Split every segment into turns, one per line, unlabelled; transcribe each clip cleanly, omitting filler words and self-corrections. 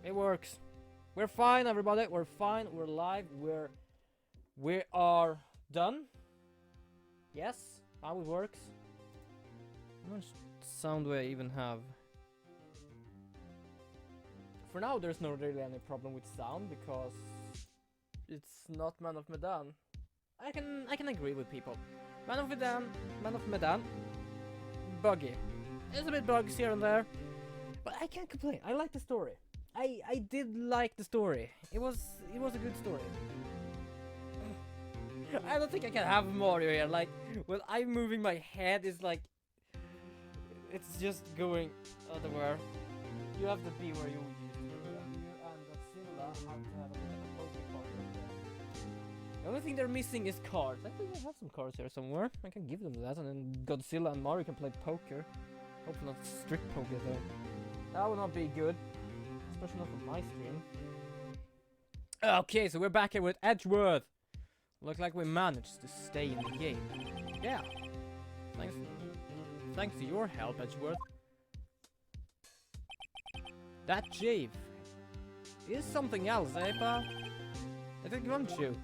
It works. We're fine, everybody. We're fine. We're live. We are done. Yes, how it works. How much sound do I even have? For now, there's not really any problem with sound because it's not Man of Medan. I can agree with people. Man of Medan, buggy. There's a bit bugs here and there, but I can't complain. I like the story. I did like the story. It was a good story. I don't think I can have Mario here. Like when I'm moving my head, is like it's just going otherwhere. You have to be where you and Godzilla have to have a bit of a poker partner. The only thing they're missing is cards. I think I have some cards here somewhere. I can give them that, and then Godzilla and Mario can play poker. Hopefully not strict poker though. That would not be good. Especially not for my stream. Okay, so we're back here with Edgeworth. Look like we managed to stay in the game. Yeah. Thanks to your help, Edgeworth. That Jave is something else, eh, pal? I think want you.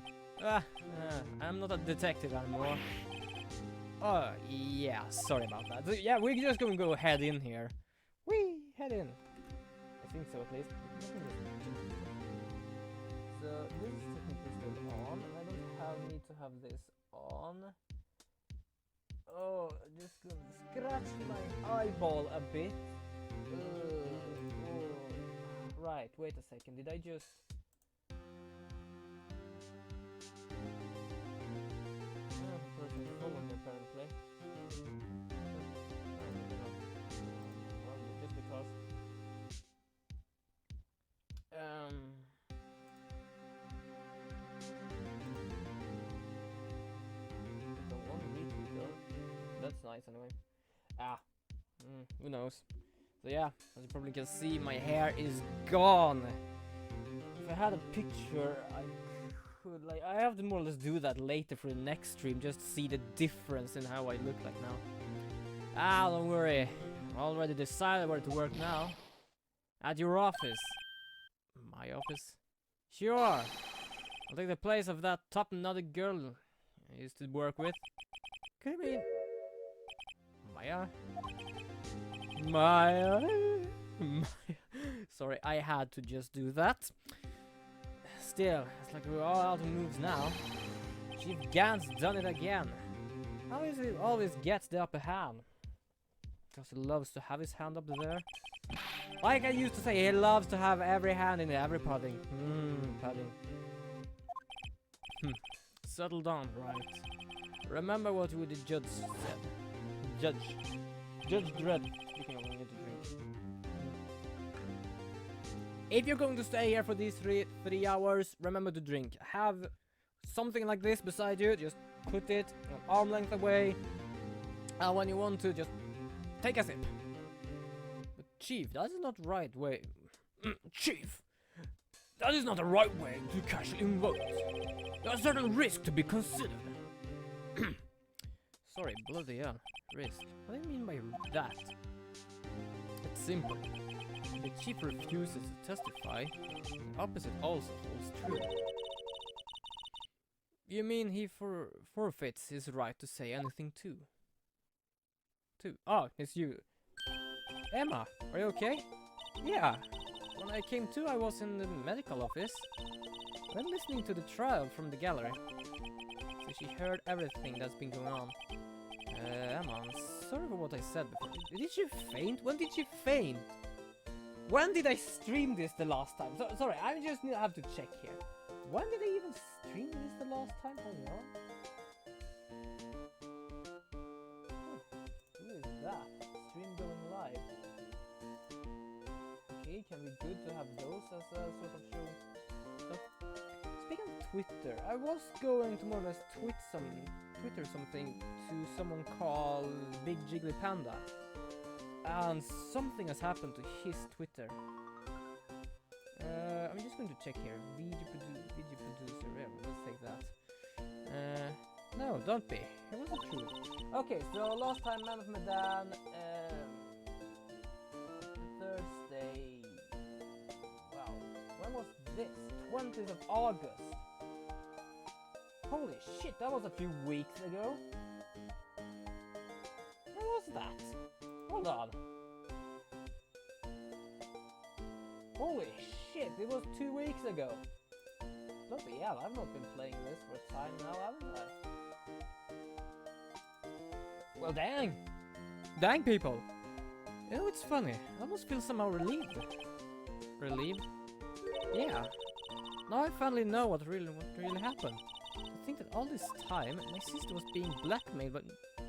I'm not a detective anymore. Oh, yeah, sorry about that. So, yeah, we're just gonna go head in here. Head in. I think so, at least. So this is technically still on, and I don't need to have this on. Oh, just gonna scratch my eyeball a bit. Oh. Right, wait a second. Did I just? Person followed me apparently. Just because. Don't want to retweet though. That's nice anyway. Who knows? So yeah, as you probably can see, my hair is gone. If I had a picture, I could like I have to more or less do that later for the next stream, just to see the difference in how I look like now. Don't worry. I already decided where to work now. At your office. My office? Sure. I'll take the place of that top-notted girl I used to work with. Could it be Maya? Maya. Sorry, I had to just do that. Still, it's like we're all out of moves now. Chief Gant's done it again. How is he always gets the upper hand? Because he loves to have his hand up there. Like I used to say, he loves to have every hand in every pudding. Pudding. Settle down, right? Remember what the judge said. Judge Dredd. Speaking of, I need to drink. If you're going to stay here for these three hours, remember to drink. Have something like this beside you. Just put it an arm length away. And when you want to, just take a sip. But Chief, that is not right way. Chief, that is not the right way to cash in votes. There are certain risks to be considered. Sorry, bloody hell. Risk. What do you mean by that? It's simple. The chief refuses to testify. The opposite also holds true. You mean he forfeits his right to say anything too? Oh, it's you. Emma, are you okay? Yeah. When I came to, I was in the medical office. When listening to the trial from the gallery. So she heard everything that's been going on. Emma, I'm sorry for what I said before. Did she faint? When did she faint? When did I stream this the last time? Sorry, I just have to check here. When did I even stream this the last time? Hold on. Who is that? Stream going live. Okay, can be good to have those as a sort of show stuff. Speaking of Twitter, I was going to more or less Twitter something to someone called Big Jiggly Panda. And something has happened to his Twitter. I'm just going to check here. Video producer, yeah, let's take that. No, don't be. It wasn't true. Okay, so last time Man of Medan, Thursday. Wow, this? 20th of August. Holy shit, that was a few weeks ago. When was that? Hold on. Holy shit, it was 2 weeks ago. Bloody hell, I've not been playing this for a time now, haven't I? Well, dang! Dang, people! You know, it's funny. I almost feel somehow relieved. Relieved? Yeah. Now I finally know what really happened. I think that all this time, my sister was being blackmailed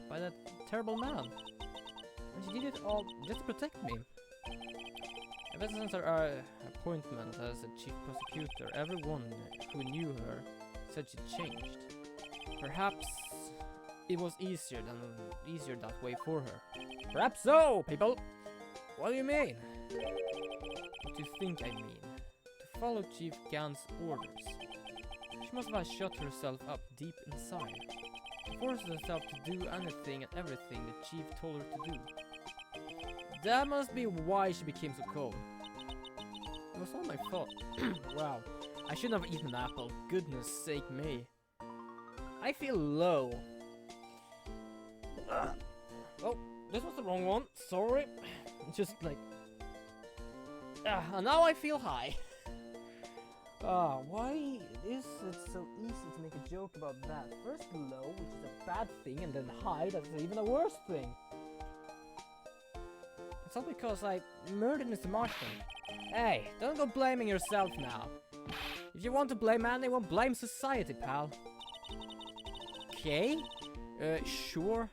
by that terrible man. And she did it all just to protect me. Ever since our appointment as a chief prosecutor, everyone who knew her said she changed. Perhaps it was easier that way for her. Perhaps so, people! What do you mean? What do you think I mean? To follow Chief Gant's orders. She must have shut herself up deep inside. To force herself to do anything and everything the Chief told her to do. That must be why she became so cold. It was all my fault. Wow. I shouldn't have eaten an apple. Goodness sake me. I feel low. Oh, this was the wrong one. Sorry. Just like... and now I feel high. Why is it so easy to make a joke about that? First low, which is a bad thing, and then high, that's even a worse thing. It's all because I murdered Mr. Marshall. Hey, don't go blaming yourself now. If you want to blame anyone, blame society, pal. Okay? Sure.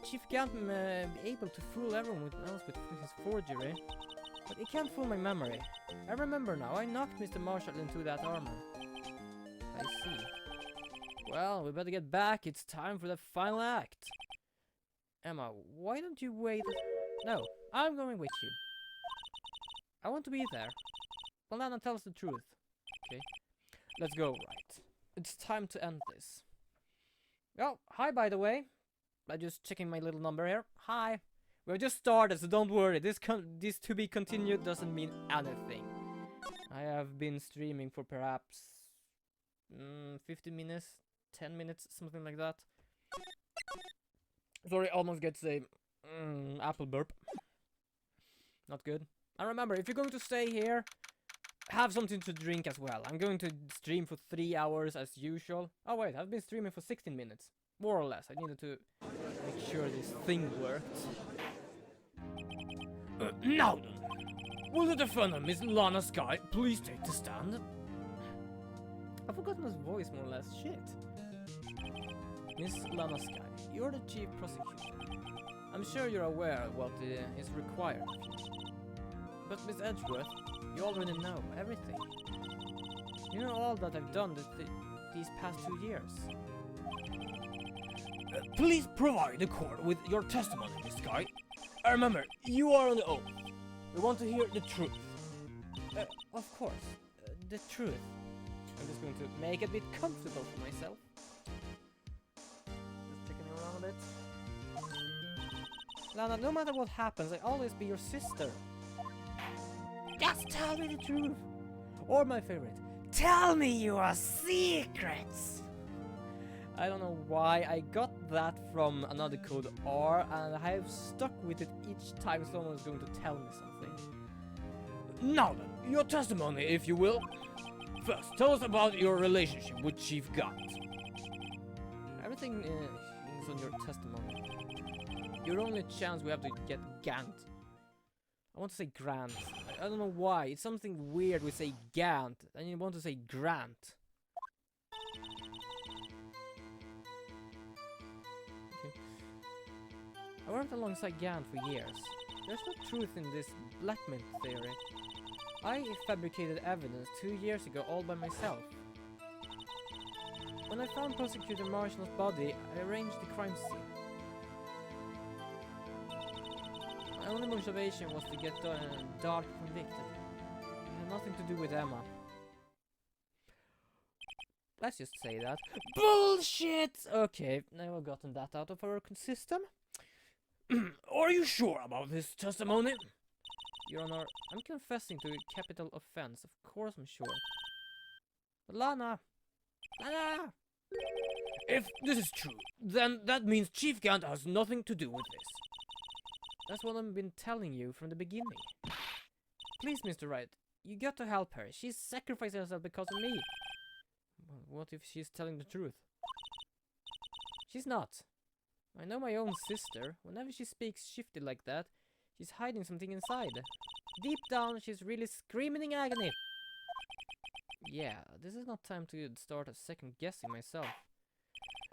Chief Gant may be able to fool everyone else with his forgery, but he can't fool my memory. I remember now, I knocked Mr. Marshall into that armor. I see. Well, we better get back, it's time for the final act. Emma, why don't you wait? No, I'm going with you. I want to be there. Well, Lana tells the truth. Okay, let's go, right. It's time to end this. Oh, hi by the way. I'm just checking my little number here. Hi. We've just started, so don't worry. This to be continued doesn't mean anything. I have been streaming for perhaps 15 minutes, 10 minutes, something like that. Sorry, almost gets a apple burp. Not good. And remember, if you're going to stay here, have something to drink as well. I'm going to stream for 3 hours as usual. Oh wait, I've been streaming for 16 minutes. More or less. I needed to make sure this thing worked. Now then, will the defender, Miss Lana Skye, please take the stand? I've forgotten his voice more or less. Shit. Miss Lana Skye, you're the chief prosecutor. I'm sure you're aware of what is required of you. But Miss Edgeworth, you already know everything. You know all that I've done these past 2 years. Please provide the court with your testimony, Miss Skye. Remember, you are on the oath. We want to hear the truth. Of course, the truth. I'm just going to make it a bit comfortable for myself. Just checking around a bit. Lana, no matter what happens, I'll always be your sister. Just tell me the truth. Or my favorite, tell me your secrets. I don't know why I got that from another code R, and I have stuck with it each time someone is going to tell me something. Now then, your testimony, if you will. First, tell us about your relationship with Chief Gant. Everything is on your testimony. Your only chance we have to get Gant. I want to say Grant. I don't know why. It's something weird we say Gant, and you want to say Grant. I worked alongside Gant for years. There's no truth in this blackmail theory. I fabricated evidence 2 years ago all by myself. When I found Prosecutor Marshall's body, I arranged the crime scene. My only motivation was to get Dark convicted. It had nothing to do with Emma. Let's just say that. Bullshit! Okay, now I've gotten that out of our system. Are you sure about this testimony? Your Honor. I'm confessing to a capital offense. Of course I'm sure. But Lana! Lana! If this is true, then that means Chief Gant has nothing to do with this. That's what I've been telling you from the beginning. Please, Mr. Wright, you got to help her. She's sacrificed herself because of me. What if she's telling the truth? She's not. I know my own sister. Whenever she speaks shifty like that, she's hiding something inside. Deep down, she's really screaming in agony. Yeah, this is not time to start second guessing myself.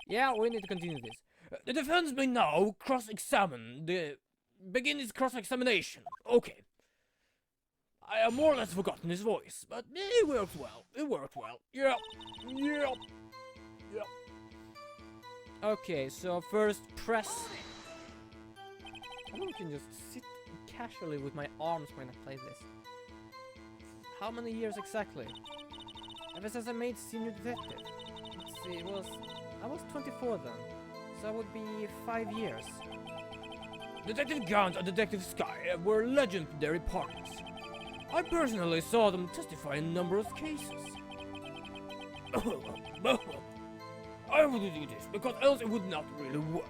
Yeah, we need to continue this. The defense may now cross-examine begin its cross-examination. Okay. I have more or less forgotten his voice, but it worked well. It worked well. Yep. Yep. Yep. Okay, so first press. I can just sit casually with my arms when I play this. How many years exactly? Ever since I made senior detective. Let's see, I was 24 then, so it would be 5 years. Detective Gant and Detective Sky were legendary partners. I personally saw them testify in numerous cases. I would do this because else it would not really work.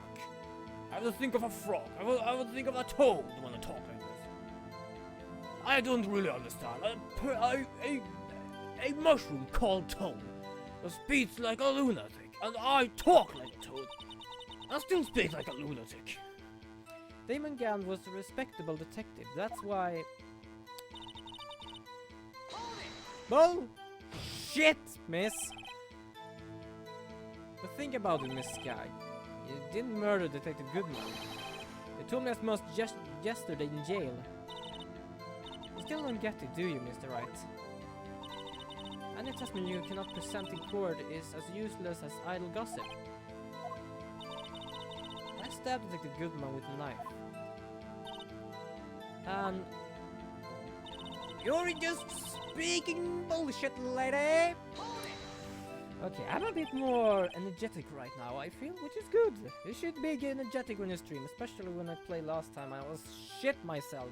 I would think of a frog. I would think of a toad when I talk like this. I don't really understand. A mushroom called Toad speaks like a lunatic, and I talk like a toad. I still speak like a lunatic. Damon Gant was a respectable detective. That's why. Bull! Shit, miss! But think about it, Miss Sky. You didn't murder Detective Goodman. You told me as much just yesterday in jail. You still don't get it, do you, Mr. Wright? Any testimony you cannot present in court is as useless as idle gossip. I stabbed Detective Goodman with a knife. And you're just speaking bullshit, lady! Okay, I'm a bit more energetic right now, I feel, which is good. You should be energetic when you stream, especially when I played last time. I was shit myself.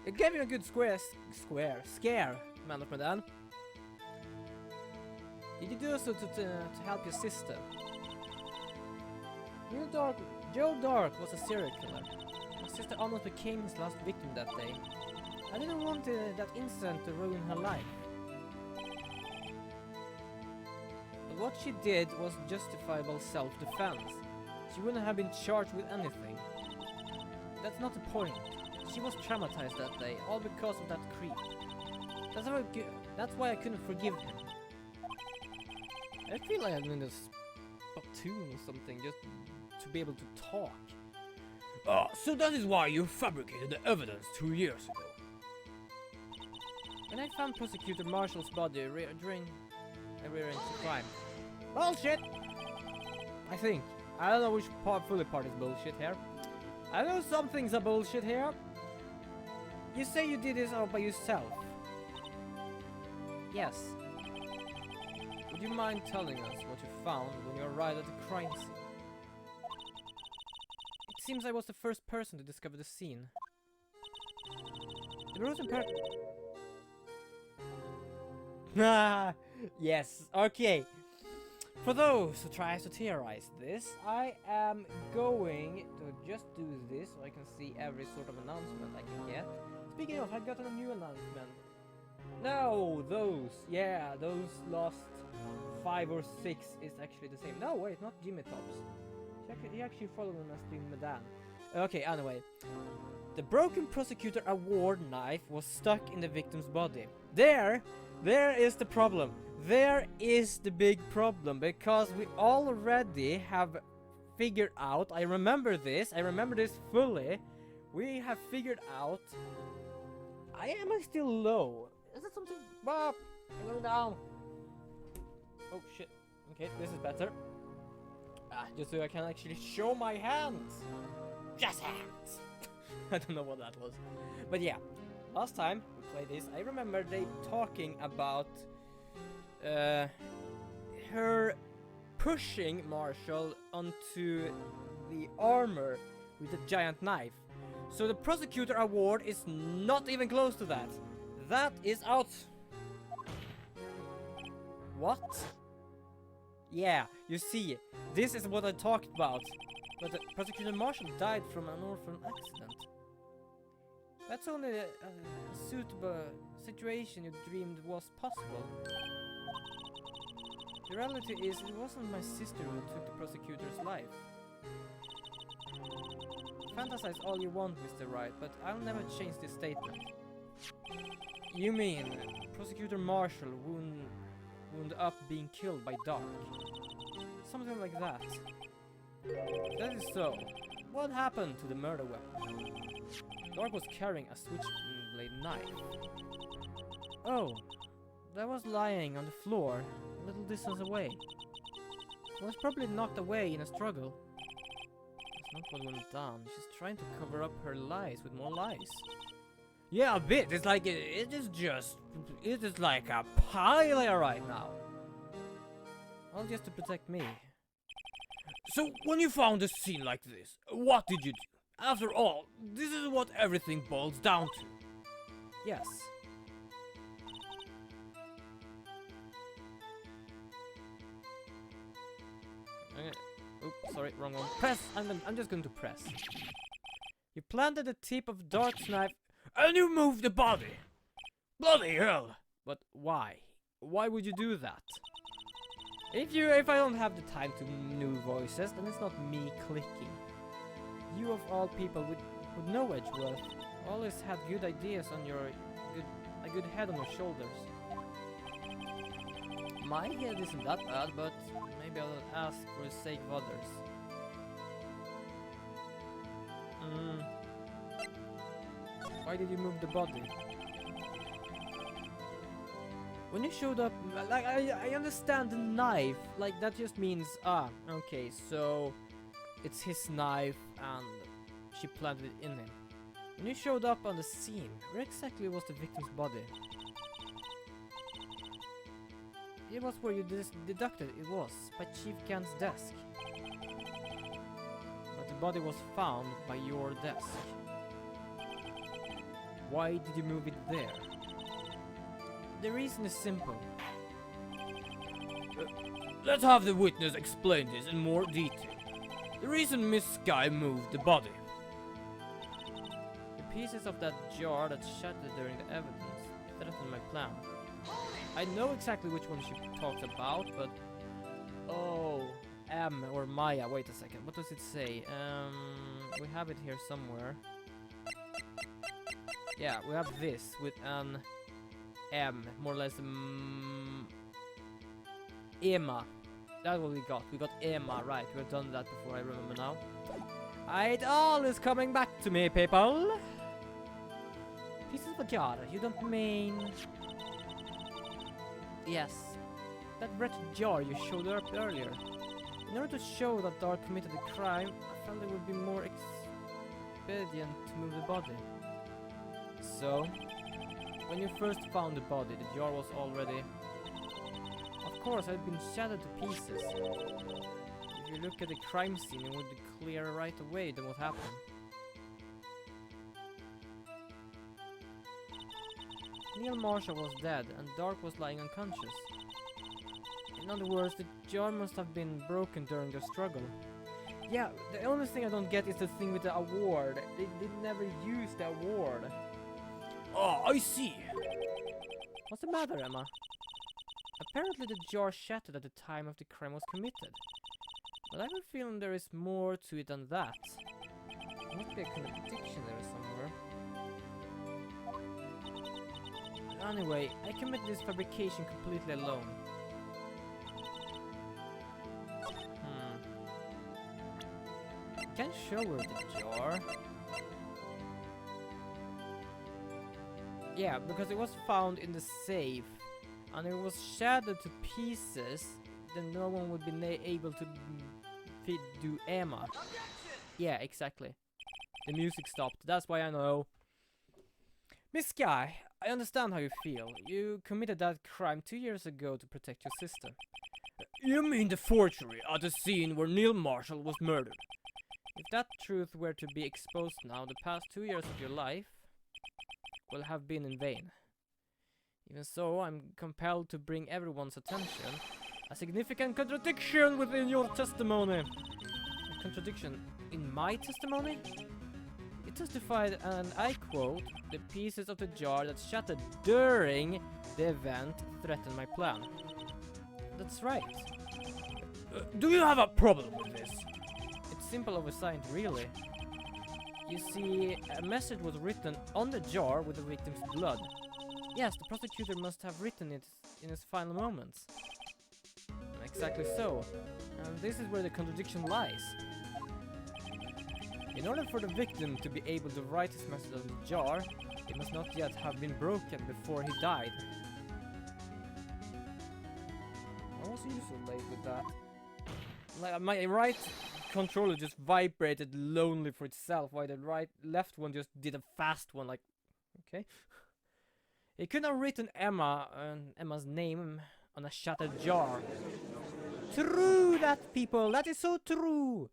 It gave you a good scare, Man of Medan. Did you do so to help your sister? Joe Dark was a serial killer. My sister almost became his last victim that day. I didn't want that incident to ruin her life. But what she did was justifiable self-defense. She wouldn't have been charged with anything. That's not the point. She was traumatized that day, all because of that creep. That's why I couldn't forgive him. I feel like I'm in a platoon or something, just to be able to talk. Ah, so that is why you fabricated the evidence 2 years ago. When I found Prosecutor Marshall's body during a rear-end crime. Bullshit! I think. I don't know which fully part is bullshit here. I know some things are bullshit here. You say you did this all by yourself. Yes. Would you mind telling us what you found when you arrived at the crime scene? It seems I was the first person to discover the scene. The Rosenberg... Ah, yes, okay. For those who try to theorize this, I am going to just do this so I can see every sort of announcement I can get. Speaking of, I got a new announcement. No, those last 5 or 6 is actually the same. No, wait, not Jimmy Tops. He actually followed him as being Medan. Okay, anyway. The Broken Prosecutor Award knife was stuck in the victim's body. There is the problem. There is the big problem, because we already have figured out, I remember this fully, we have figured out, am I still low? Is it something? Bob, I'm going down. Oh shit, okay, this is better. Just so I can actually show my hands. Just hands. I don't know what that was. But yeah, last time we played this, I remember they talking about her pushing Marshall onto the armor with a giant knife. So the prosecutor award is not even close to that. That is out. What? Yeah, you see, this is what I talked about. But the prosecutor marshal died from an orphan accident. That's only a suitable situation you dreamed was possible. The reality is, it wasn't my sister who took the prosecutor's life. Fantasize all you want, Mr. Wright, but I'll never change this statement. You mean Prosecutor Marshall wound up being killed by Dark? Something like that. If that is so, what happened to the murder weapon? Dark was carrying a switchblade knife. Oh, that was lying on the floor, a little distance away. It was probably knocked away in a struggle. That's not what went down. She's trying to cover up her lies with more lies. Yeah, a bit. It's like it is like a pile right now. All just to protect me. So, when you found a scene like this, what did you do? After all, this is what everything boils down to. Yes. Okay. Oops, sorry, wrong one. Press! I'm just going to press. You planted the tip of Dark's knife and you moved the body! Bloody hell! But why? Why would you do that? If I don't have the time to new voices, then it's not me clicking. You of all people would know Edgeworth. Always had good ideas on a good head on your shoulders. My head isn't that bad, but maybe I'll ask for the sake of others. Why did you move the body? When you showed up, like, I understand the knife, like, that just means, okay, so it's his knife and she planted it in him. When you showed up on the scene, where exactly was the victim's body? It was where you deducted it was, by Chief Kent's desk. But the body was found by your desk. Why did you move it there? The reason is simple. Let's have the witness explain this in more detail. The reason Miss Skye moved the body. The pieces of that jar that shattered during the evidence threatened my plan. I know exactly which one she talks about, but... Oh, M or Maya. Wait a second, what does it say? We have it here somewhere. Yeah, we have this with an M, more or less. Emma. That's what we got. We got Emma, right. We've done that before, I remember now. It all is coming back to me, people. Pieces of a jar, you don't mean... Yes. That red jar you showed up earlier. In order to show that Dark committed the crime, I felt it would be more expedient to move the body. So, when you first found the body, the jar was already... Of course, it had been shattered to pieces. If you look at the crime scene, it would be clear right away than what happened. Neil Marshall was dead, and Dark was lying unconscious. In other words, the jar must have been broken during the struggle. Yeah, the only thing I don't get is the thing with the award. They never used the award. Oh, I see. What's the matter, Emma? Apparently the jar shattered at the time of the crime was committed. But I have a feeling there is more to it than that. There must be a contradiction there somewhere. Anyway, I committed this fabrication completely alone. Can't show her the jar. Yeah, because it was found in the safe, and it was shattered to pieces. Then no one would be able to do Emma. Yeah, exactly. The music stopped. That's why I know. Miss Skye, I understand how you feel. You committed that crime 2 years ago to protect your sister. You mean the forgery at the scene where Neil Marshall was murdered? If that truth were to be exposed now, the past 2 years of your life will have been in vain. Even so, I'm compelled to bring everyone's attention a significant contradiction within your testimony. A contradiction in my testimony? It testified, and I quote, "The pieces of the jar that shattered during the event threatened my plan." That's right. Do you have a problem with this? It's simple oversight, really. You see, a message was written on the jar with the victim's blood. Yes, the prosecutor must have written it in his final moments. Exactly so. And this is where the contradiction lies. In order for the victim to be able to write his message on the jar, it must not yet have been broken before he died. Why was you so late with that? Like, my right controller just vibrated lonely for itself, while the left one just did a fast one, like, okay. He could have written Emma's name on a shattered jar. True that, people, that is so true.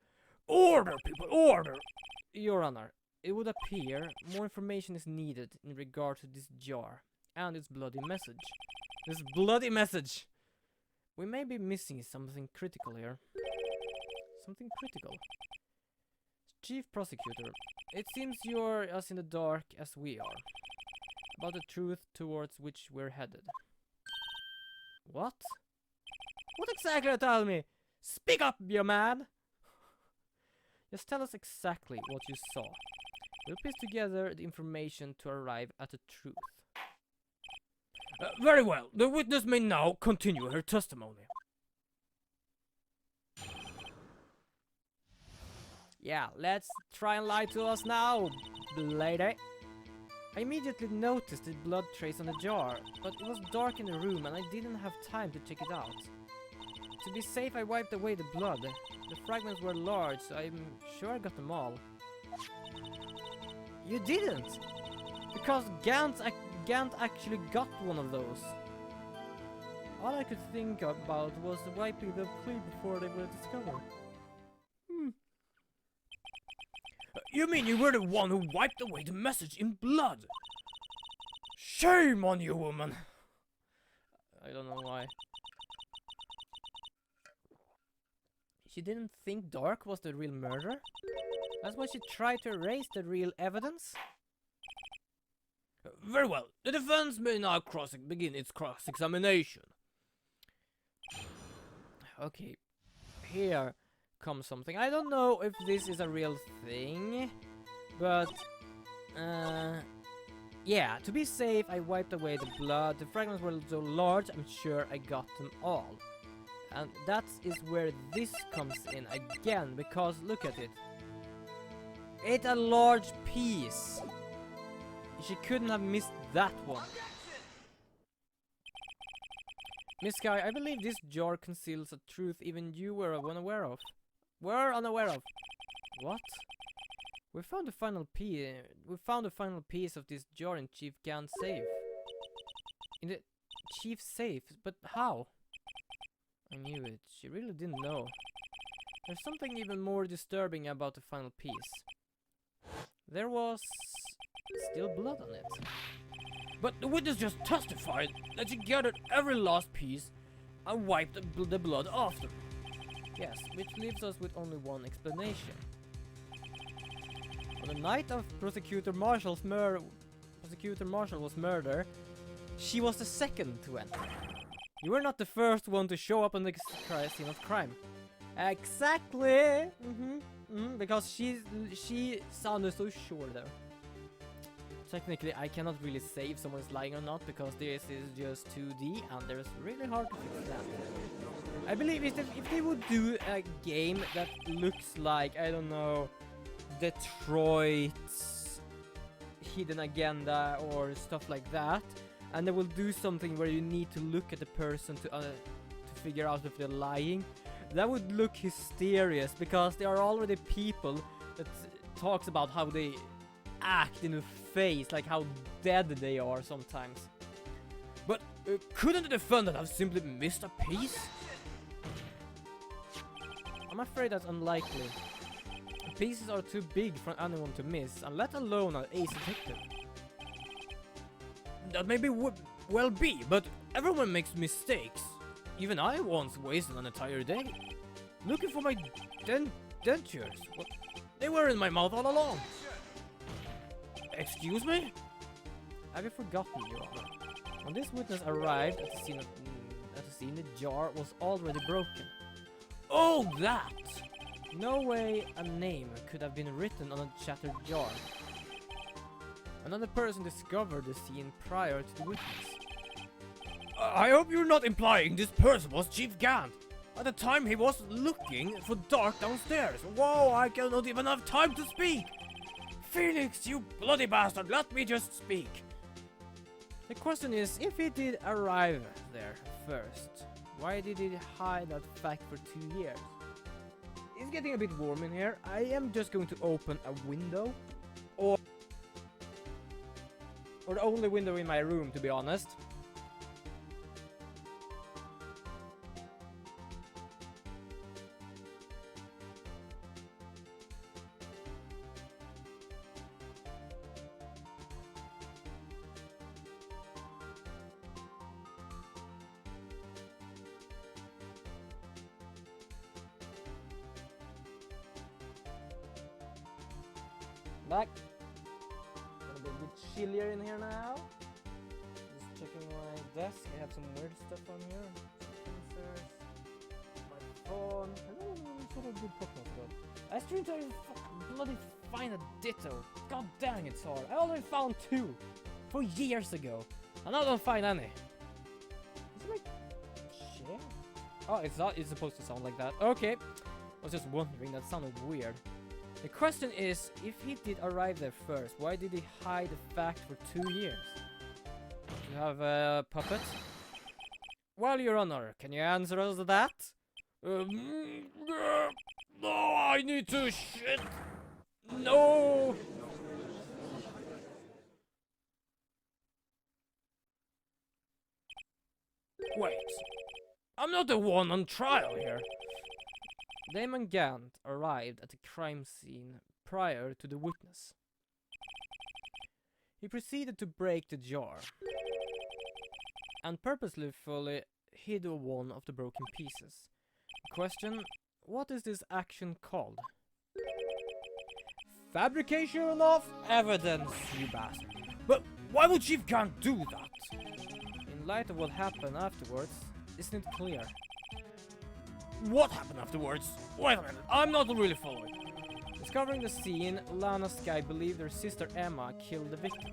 Order, people, order! Your Honor, it would appear more information is needed in regard to this jar and its bloody message. This bloody message! We may be missing something critical here. Something critical. Chief Prosecutor, it seems you're as in the dark as we are about the truth towards which we're headed. What? What exactly, tell me? Speak up, you man! Just tell us exactly what you saw. We'll piece together the information to arrive at the truth. Very well. The witness may now continue her testimony. Yeah, let's try and lie to us now, lady. I immediately noticed the blood trace on the jar, but it was dark in the room and I didn't have time to check it out. To be safe, I wiped away the blood. The fragments were large, so I'm sure I got them all. You didn't! Because Gant actually got one of those. All I could think about was wiping them clean before they were discovered. You mean you were the one who wiped away the message in blood? Shame on you, woman! I don't know why. She didn't think Dark was the real murderer? That's why she tried to erase the real evidence? Very well. The defense may now begin its cross-examination. Okay. Here comes something. I don't know if this is a real thing, but yeah, to be safe, I wiped away the blood. The fragments were so large, I'm sure I got them all. And that is where this comes in again, because look at it. It's a large piece. She couldn't have missed that one. Miss Sky, I believe this jar conceals a truth even you were unaware of. Were unaware of. What? We found the final piece. We found the final piece of this jar in Chief Gant's safe. In the chief's safe, but how? I knew it. She really didn't know. There's something even more disturbing about the final piece. There was still blood on it. But the witness just testified that she gathered every last piece and wiped the blood after. Yes, which leaves us with only one explanation. On the night of Prosecutor Marshall was murdered, she was the second to enter. You were not the first one to show up on the scene of crime. Exactly! Because she sounded so sure there. Technically, I cannot really say if someone is lying or not, because this is just 2D and there's really hard to fix that. I believe if they would do a game that looks like, I don't know, Detroit's Hidden Agenda or stuff like that, and they will do something where you need to look at the person to figure out if they're lying, that would look hysterious, because there are already people that talks about how they act in the face, like how dead they are sometimes. But couldn't the defendant have simply missed a piece? I'm afraid that's unlikely. pieces are too big for anyone to miss, and let alone an ace detective. That may be well be, but everyone makes mistakes. Even I once wasted an entire day looking for my dentures. What? They were in my mouth all along. Excuse me? Have you forgotten, Your Honor? When this witness arrived at the scene, the jar was already broken. Oh, that! No way a name could have been written on a shattered jar. Another person discovered the scene prior to the witness. I hope you're not implying this person was Chief Gant. At the time he was looking for Dark downstairs. Whoa, I cannot even have time to speak! Felix, you bloody bastard, let me just speak. The question is, if he did arrive there first, why did he hide that fact for 2 years? It's getting a bit warm in here. I am just going to open a window. Or the only window in my room, to be honest. Back. Gonna be a bit chillier in here now. Just checking my desk. I have some weird stuff on here. Sensors. My phone. I don't know what sort of good Pokemon got. I streamed to bloody find a Ditto. God dang, it's hard. I already found 2 4 years ago. And I don't find any. Is it like shit? Oh, it's not. It's supposed to sound like that. Okay. I was just wondering. That sounded weird. The question is, if he did arrive there first, why did he hide the fact for 2 years? You have a puppet? Well, Your Honor, can you answer us that? No, I need to shit. No. Wait, I'm not the one on trial here. Damon Gant arrived at the crime scene prior to the witness. He proceeded to break the jar and purposefully hid one of the broken pieces. Question: what is this action called? Fabrication of evidence, you bastard. But why would Chief Gant do that? In light of what happened afterwards, isn't it clear? What happened afterwards? Wait a minute, I'm not really following. Discovering the scene, Lana Skye believed her sister Emma killed the victim.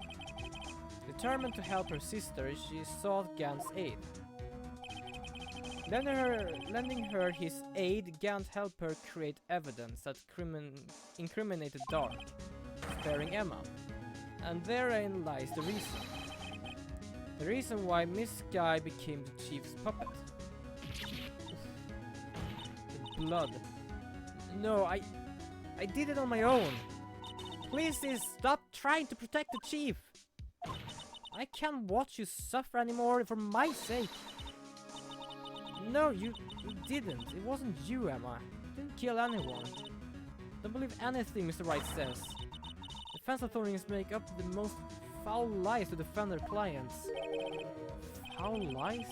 Determined to help her sister, she sought Gant's aid. Lending her his aid, Gant helped her create evidence that incriminated Dark, sparing Emma. And therein lies the reason. The reason why Miss Skye became the chief's puppet. Blood. No, I did it on my own. Please stop trying to protect the chief. I can't watch you suffer anymore for my sake. No, you didn't. It wasn't you, Emma. You didn't kill anyone. Don't believe anything Mr. Wright says. Defense authorities make up the most foul lies to defend their clients. Foul lies?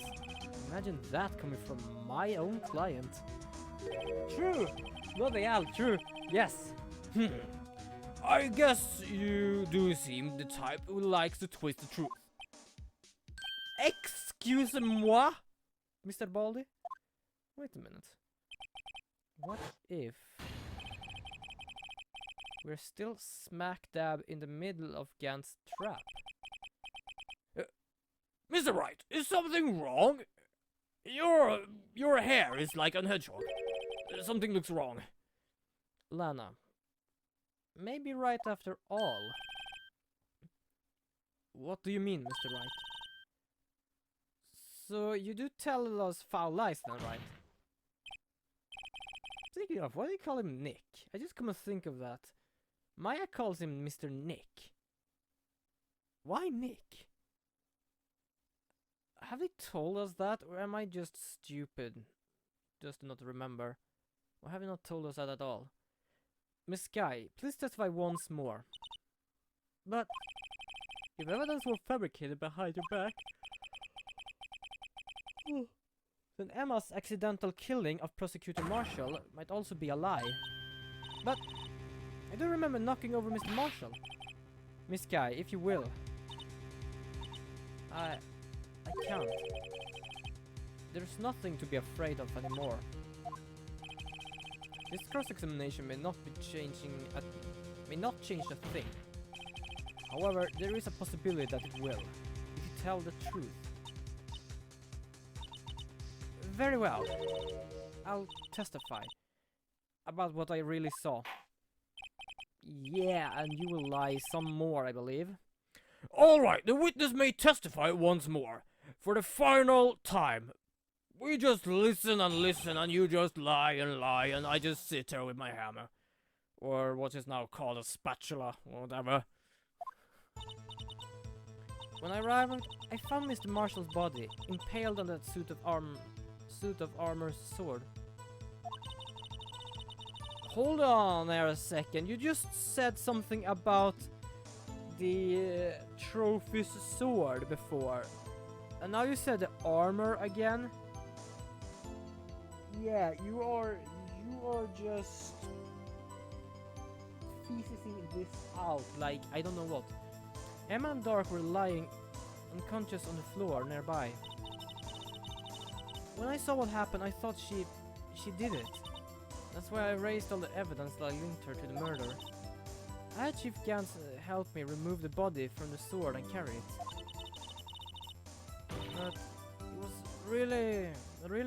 Imagine that coming from my own client. True! Bloody hell, true! Yes! I guess you do seem the type who likes to twist the truth. Excuse-moi, Mr. Baldy? Wait a minute. What if we're still smack dab in the middle of Gant's trap? Mr. Wright, is something wrong? Your hair is like a hedgehog. Something looks wrong. Lana. Maybe right after all. What do you mean, Mr. Wright? So you do tell us foul lies then, right? Speaking of, why do you call him Nick? I just come to think of that. Maya calls him Mr. Nick. Why Nick? Have they told us that, or am I just stupid? Just to not remember. Or have they not told us that at all? Miss Sky, please testify once more. But if evidence were fabricated behind your back, then Emma's accidental killing of Prosecutor Marshall might also be a lie. But I do remember knocking over Mr. Marshall. Miss Sky, if you will. I can't. There's nothing to be afraid of anymore. This cross-examination may not change a thing. However, there is a possibility that it will, if you tell the truth. Very well. I'll testify about what I really saw. Yeah, and you will lie some more, I believe. Alright, the witness may testify once more. For the final time. We just listen and you just lie, and I just sit here with my hammer. Or what is now called a spatula, or whatever. When I arrived, I found Mr. Marshall's body, impaled on that suit of armor's sword. Hold on there a second, you just said something about the trophy's sword before. And now you said the armor again? Yeah, you are just physicing this out like I don't know what. Emma and Dark were lying unconscious on the floor nearby. When I saw what happened, I thought she did it. That's why I erased all the evidence that linked her to the murder. I had Chief Gans help me remove the body from the sword and carry it. But it was really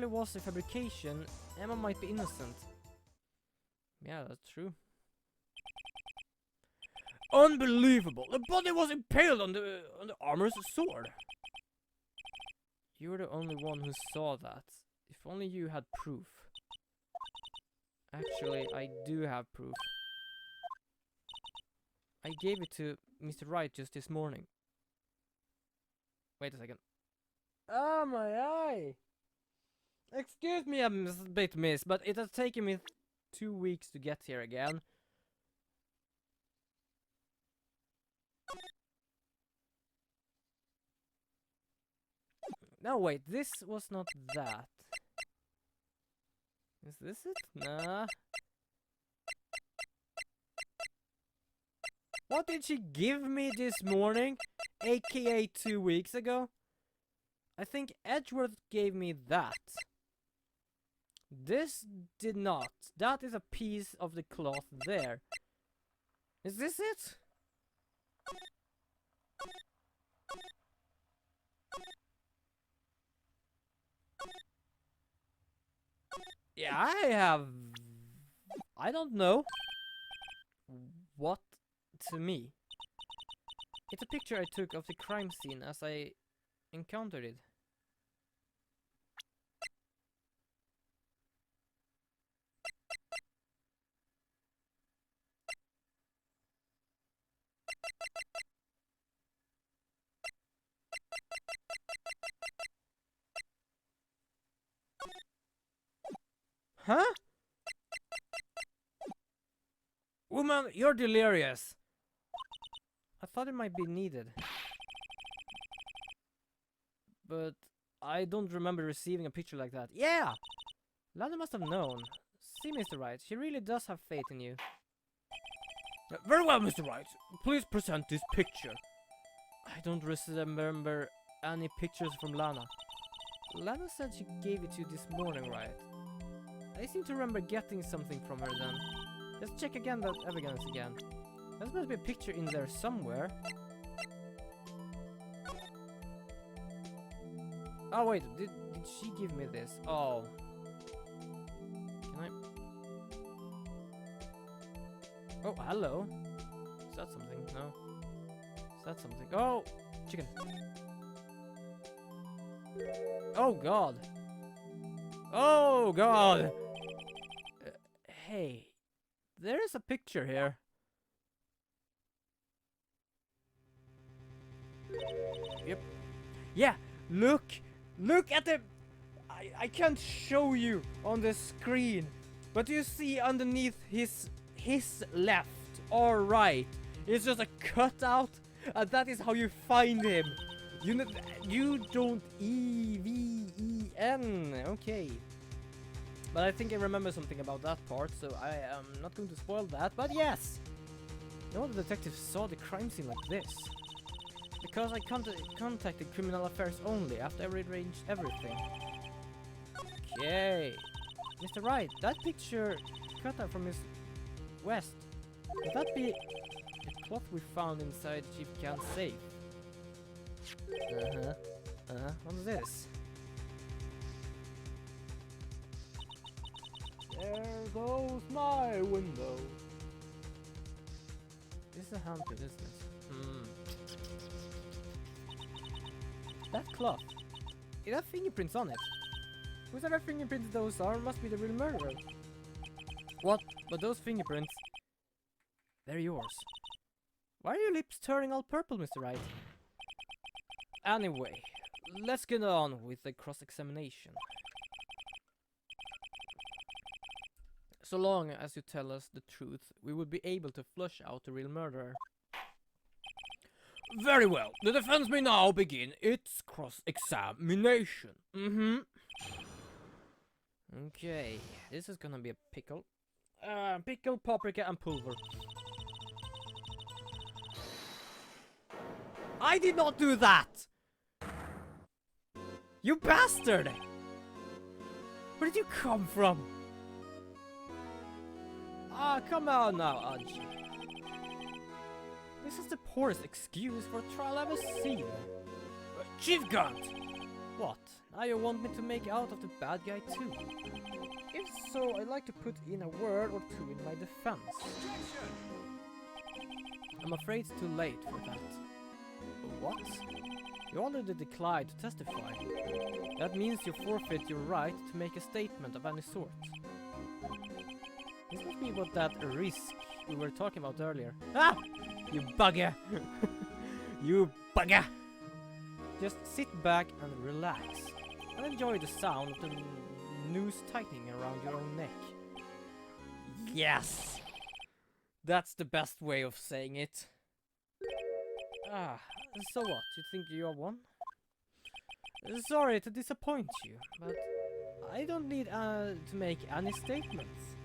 was a fabrication. Emma might be innocent. Yeah, that's true. Unbelievable! The body was impaled on the armor's sword. You were the only one who saw that. If only you had proof. Actually, I do have proof. I gave it to Mr. Wright just this morning. Wait a second. Ah, my eye! Excuse me a bit, miss, but it has taken me 2 weeks to get here again. No, wait, this was not that. Is this it? Nah. What did she give me this morning? AKA 2 weeks ago? I think Edgeworth gave me that. This did not. That is a piece of the cloth there. Is this it? Yeah, I don't know. What to me? It's a picture I took of the crime scene as I encountered it. Huh? Woman, you're delirious. I thought it might be needed. But I don't remember receiving a picture like that. Yeah! Lana must have known. See, Mr. Wright, she really does have faith in you. Very well, Mr. Wright. Please present this picture. I don't remember any pictures from Lana. Lana said she gave it to you this morning, right? I seem to remember getting something from her then. Let's check again that evidence again. There must be a picture in there somewhere. Oh wait, did she give me this? Oh. Can I... Oh, hello. Is that something? No. Is that something? Oh! Chicken. Oh god. Oh god! Hey. There is a picture here. Yep. Yeah, look! Look at the... I can't show you on the screen. But you see underneath his his left or right. It's just a cutout, and that is how you find him. You don't EVEN. Okay. But I think I remember something about that part, so I am not going to spoil that. But yes! No, the detective saw the crime scene like this. Because I contacted Criminal Affairs only after I rearranged everything. Okay. Mr. Wright, that picture cut out from his vest. Could that be the cloth we found inside Chief Khan's safe? What's this? There goes my window. This is a handprint, isn't it? That cloth. It has fingerprints on it. Whoever fingerprints those are must be the real murderer. What? But those fingerprints... They're yours. Why are your lips turning all purple, Mr. Wright? Anyway, let's get on with the cross-examination. So long as you tell us the truth, we will be able to flush out the real murderer. Very well. The defense may now begin its cross-examination. Okay, this is gonna be a pickle. Pickle, paprika, and pulver. I did not do that! You bastard! Where did you come from? Ah, come on now, Archie. This is the poorest excuse for a trial I've ever seen. Chief Gant! What? Now you want me to make out of the bad guy too? If so, I'd like to put in a word or two in my defense. I'm afraid it's too late for that. What? You already declined to testify. That means you forfeit your right to make a statement of any sort. This must be what that risk we were talking about earlier. Ah! You bugger! You bugger! Just sit back and relax. And enjoy the sound of the noose tightening around your own neck. Yes! That's the best way of saying it. Ah, so what? You think you are one? Sorry to disappoint you, but I don't need to make any statements.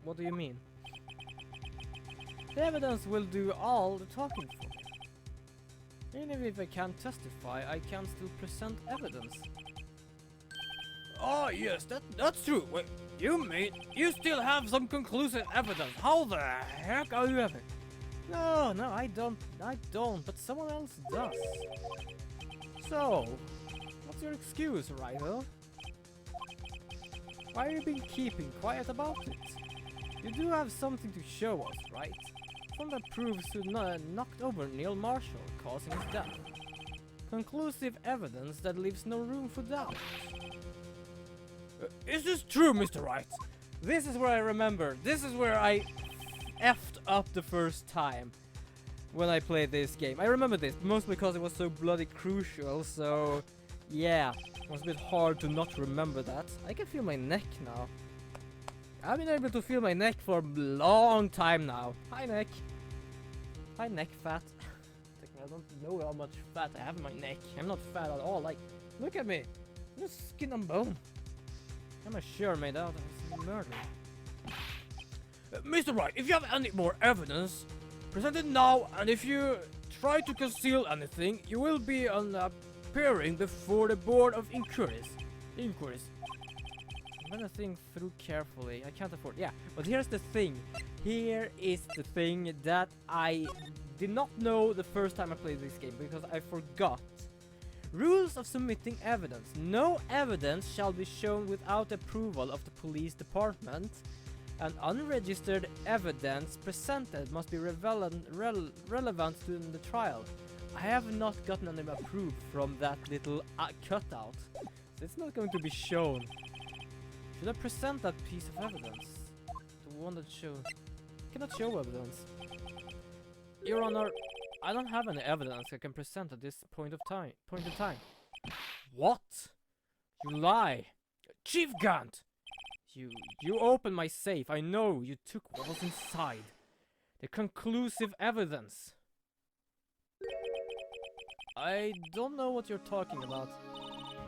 What do you mean? The evidence will do all the talking for me. Even if I can't testify, I can still present evidence. Oh yes, that's true. Wait, you mean you still have some conclusive evidence? How the heck are you having? No, I don't, but someone else does. So, what's your excuse, Ryder? Why have you been keeping quiet about it? You do have something to show us, right? Something that proves you knocked over Neil Marshall, causing his death. Conclusive evidence that leaves no room for doubt. Is this true, Mr. Wright? This is where I remember. This is where I effed up the first time when I played this game. I remember this, mostly because it was so bloody crucial, so yeah, it was a bit hard to not remember that. I can feel my neck now. I've been able to feel my neck for a long time now. Hi, neck. Hi, neck fat. I don't know how much fat I have in my neck. I'm not fat at all. Like, look at me. I'm just skin and bone. I'm sure made out of murder. Mr. Wright, if you have any more evidence, present it now, and if you try to conceal anything, you will be appearing before the Board of Inquiries. I'm gonna think through carefully. I can't afford... Yeah, but here's the thing. Here is the thing that I did not know the first time I played this game, because I forgot. Rules of submitting evidence. No evidence shall be shown without approval of the police department. And unregistered evidence presented must be relevant to the trial. I have not gotten any approved from that little cutout. So it's not going to be shown. Should I present that piece of evidence? The one that shows... cannot show evidence. Your Honor, I don't have any evidence I can present at this point in time. What? You lie! Chief Gant! You opened my safe. I know you took what was inside. The conclusive evidence. I don't know what you're talking about.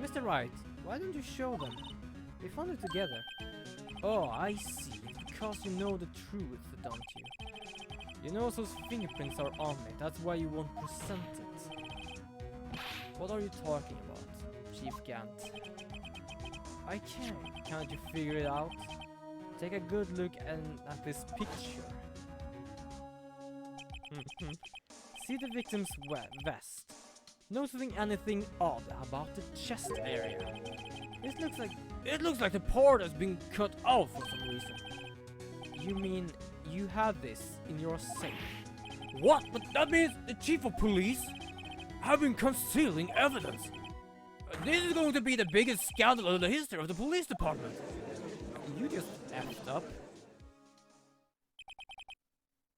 Mr. Wright, why don't you show them? We found it together. Oh, I see. Because you know the truth, don't you? You know those fingerprints are on it. That's why you won't present it. What are you talking about, Chief Gant? I can't. Can't you figure it out? Take a good look at this picture. See the victim's vest. Noticing anything odd about the chest area? It looks like the part has been cut off for some reason. You mean you have this in your safe? What? But that means the chief of police have been concealing evidence. This is going to be the biggest scandal in the history of the police department. You just effed up.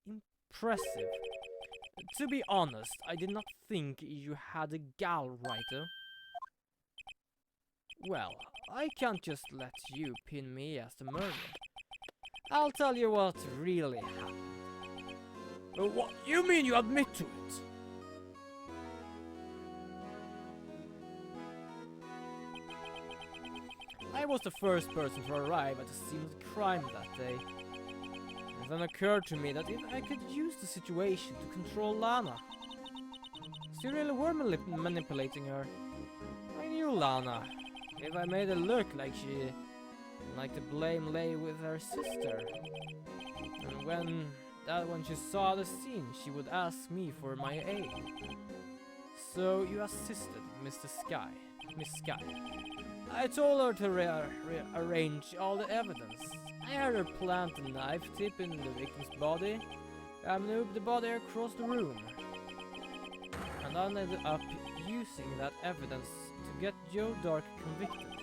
Impressive. To be honest, I did not think you had a gal writer. Well, I can't just let you pin me as the murderer. I'll tell you what really happened. What? You mean you admit to it? I was the first person to arrive at the scene of the crime that day. It then occurred to me that if I could use the situation to control Lana. She really were manipulating her. I knew Lana. If I made it look like the blame lay with her sister. And when she saw the scene, she would ask me for my aid. So you assisted Miss Sky. I told her to arrange all the evidence. I had her plant a knife tip in the victim's body and move the body across the room. And I ended up using that evidence to get Joe Dark convicted.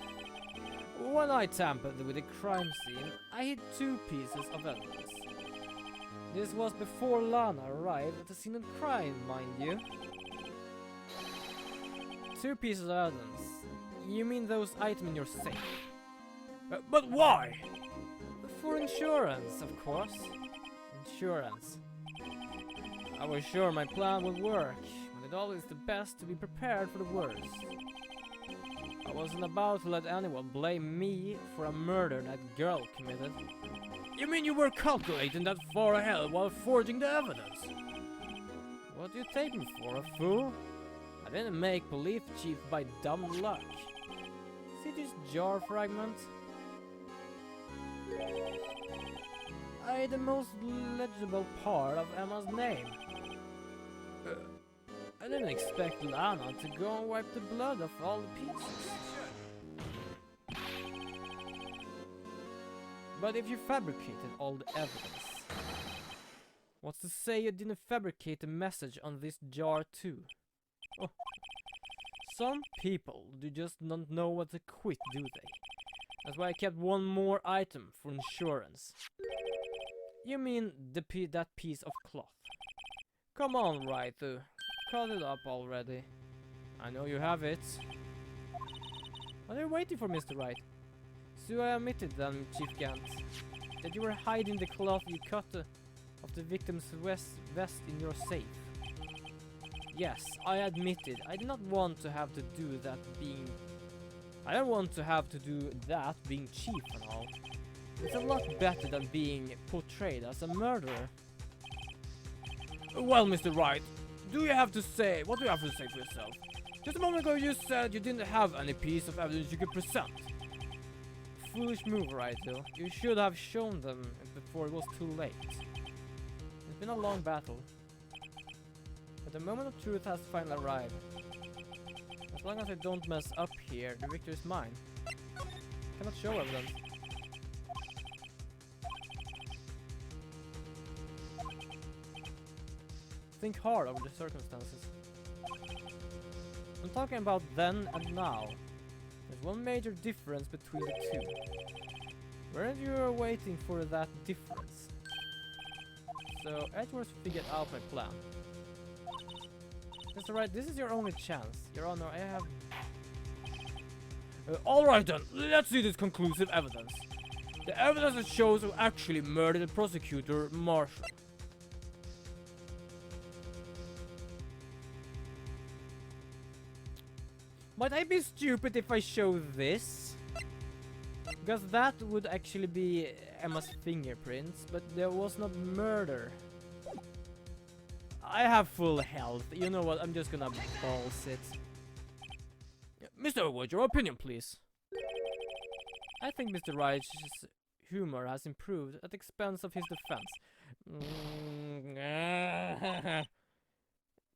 When I tampered with the crime scene, I hid 2 pieces of evidence. This was before Lana arrived at the scene of crime, mind you. 2 pieces of evidence. You mean those items in your safe? But why? For insurance, of course. Insurance. I was sure my plan would work, but it always the best to be prepared for the worst. I wasn't about to let anyone blame me for a murder that girl committed. You mean you were calculating that far ahead while forging the evidence? What do you take me for, a fool? I didn't make believe, Chief, by dumb luck. See this jar fragment? The most legible part of Emma's name. I didn't expect Lana to go and wipe the blood off all the pieces. But if you fabricated all the evidence, what's to say you didn't fabricate the message on this jar too? Oh. Some people do just not know what to quit, do they? That's why I kept 1 more item for insurance. You mean that piece of cloth? Come on, Raito. Cut it up already. I know you have it. What are you waiting for, Mr. Wright? So I admitted then, Chief Gant, that you were hiding the cloth you cut of the victim's vest in your safe. Yes, I admitted. I did not want to have to do that being... I don't want to have to do that being chief and all. It's a lot better than being portrayed as a murderer. Well, Mr. Wright, what do you have to say for yourself? Just a moment ago you said you didn't have any piece of evidence you could present. Foolish move, Raito. You should have shown them before it was too late. It's been a long battle. But the moment of truth has finally arrived. As long as I don't mess up here, the victory is mine. I cannot show evidence. Think hard over the circumstances. I'm talking about then and now. There's one major difference between the two. Weren't you waiting for that difference? So Edgeworth figured out my plan. Mr. Wright, this is your only chance. Your Honor, I have... Alright then, let's see this conclusive evidence. The evidence that shows who actually murdered the prosecutor, Marshall. Might I be stupid if I show this? Because that would actually be Emma's fingerprints, but there was not murder. I have full health. You know what? I'm just gonna balls it. Mr. Wood, your opinion, please. I think Mr. Wright's humor has improved at the expense of his defense.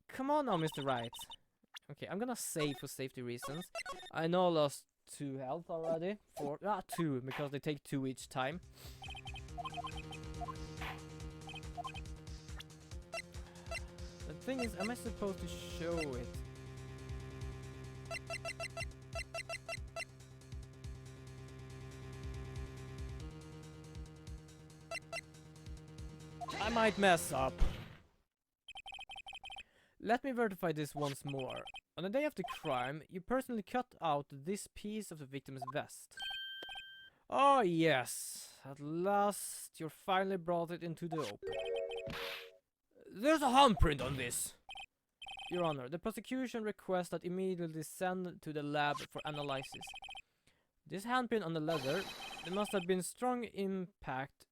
Come on now, Mr. Wright. Okay, I'm gonna save for safety reasons. I know I lost 2 health already. 2, because they take 2 each time. The thing is, am I supposed to show it? I might mess up. Let me verify this once more. On the day of the crime, you personally cut out this piece of the victim's vest. Oh yes, at last you finally brought it into the open. There's a handprint on this! Your Honor, the prosecution requests that immediately send to the lab for analysis. This handprint on the leather, there must have been strong impact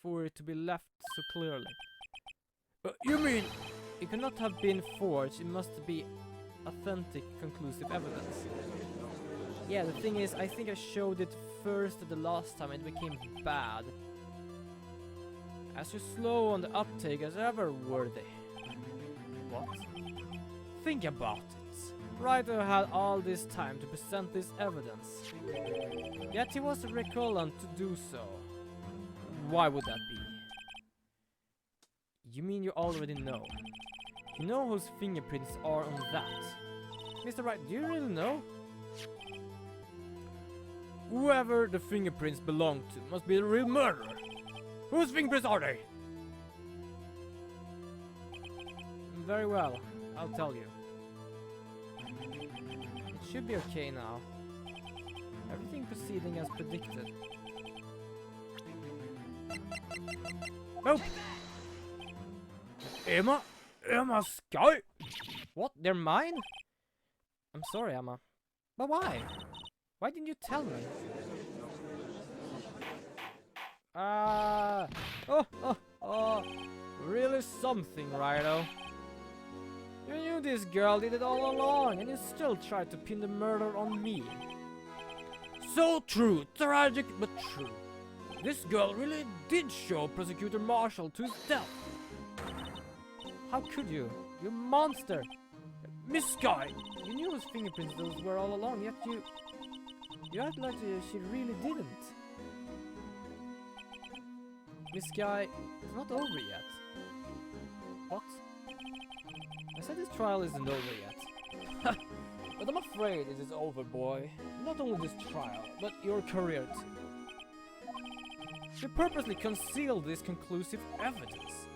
for it to be left so clearly. You mean it cannot have been forged, it must be authentic, conclusive evidence. Yeah, the thing is, I think I showed it first the last time and it became bad. As you're slow on the uptake as ever, Worthy. What? Think about it. Ryder had all this time to present this evidence. Yet he was reluctant to do so. Why would that be? You mean you already know? You know whose fingerprints are on that? Mr. Wright, do you really know? Whoever the fingerprints belong to must be the real murderer. Whose fingerprints are they? Very well, I'll tell you. It should be okay now. Everything proceeding as predicted. Nope! Emma Sky? What? They're mine? I'm sorry, Emma. But why? Why didn't you tell me? Really something, Rido. You knew this girl did it all along, and you still tried to pin the murder on me. So true, tragic but true. This girl really did show Prosecutor Marshall to his death. How could you? You monster! Miss Sky, you knew whose fingerprints those were all along, yet you act like she really didn't. Miss Sky, it's not over yet. What? I said this trial isn't over yet. But I'm afraid it is over, boy. Not only this trial, but your career too. You purposely concealed this conclusive evidence.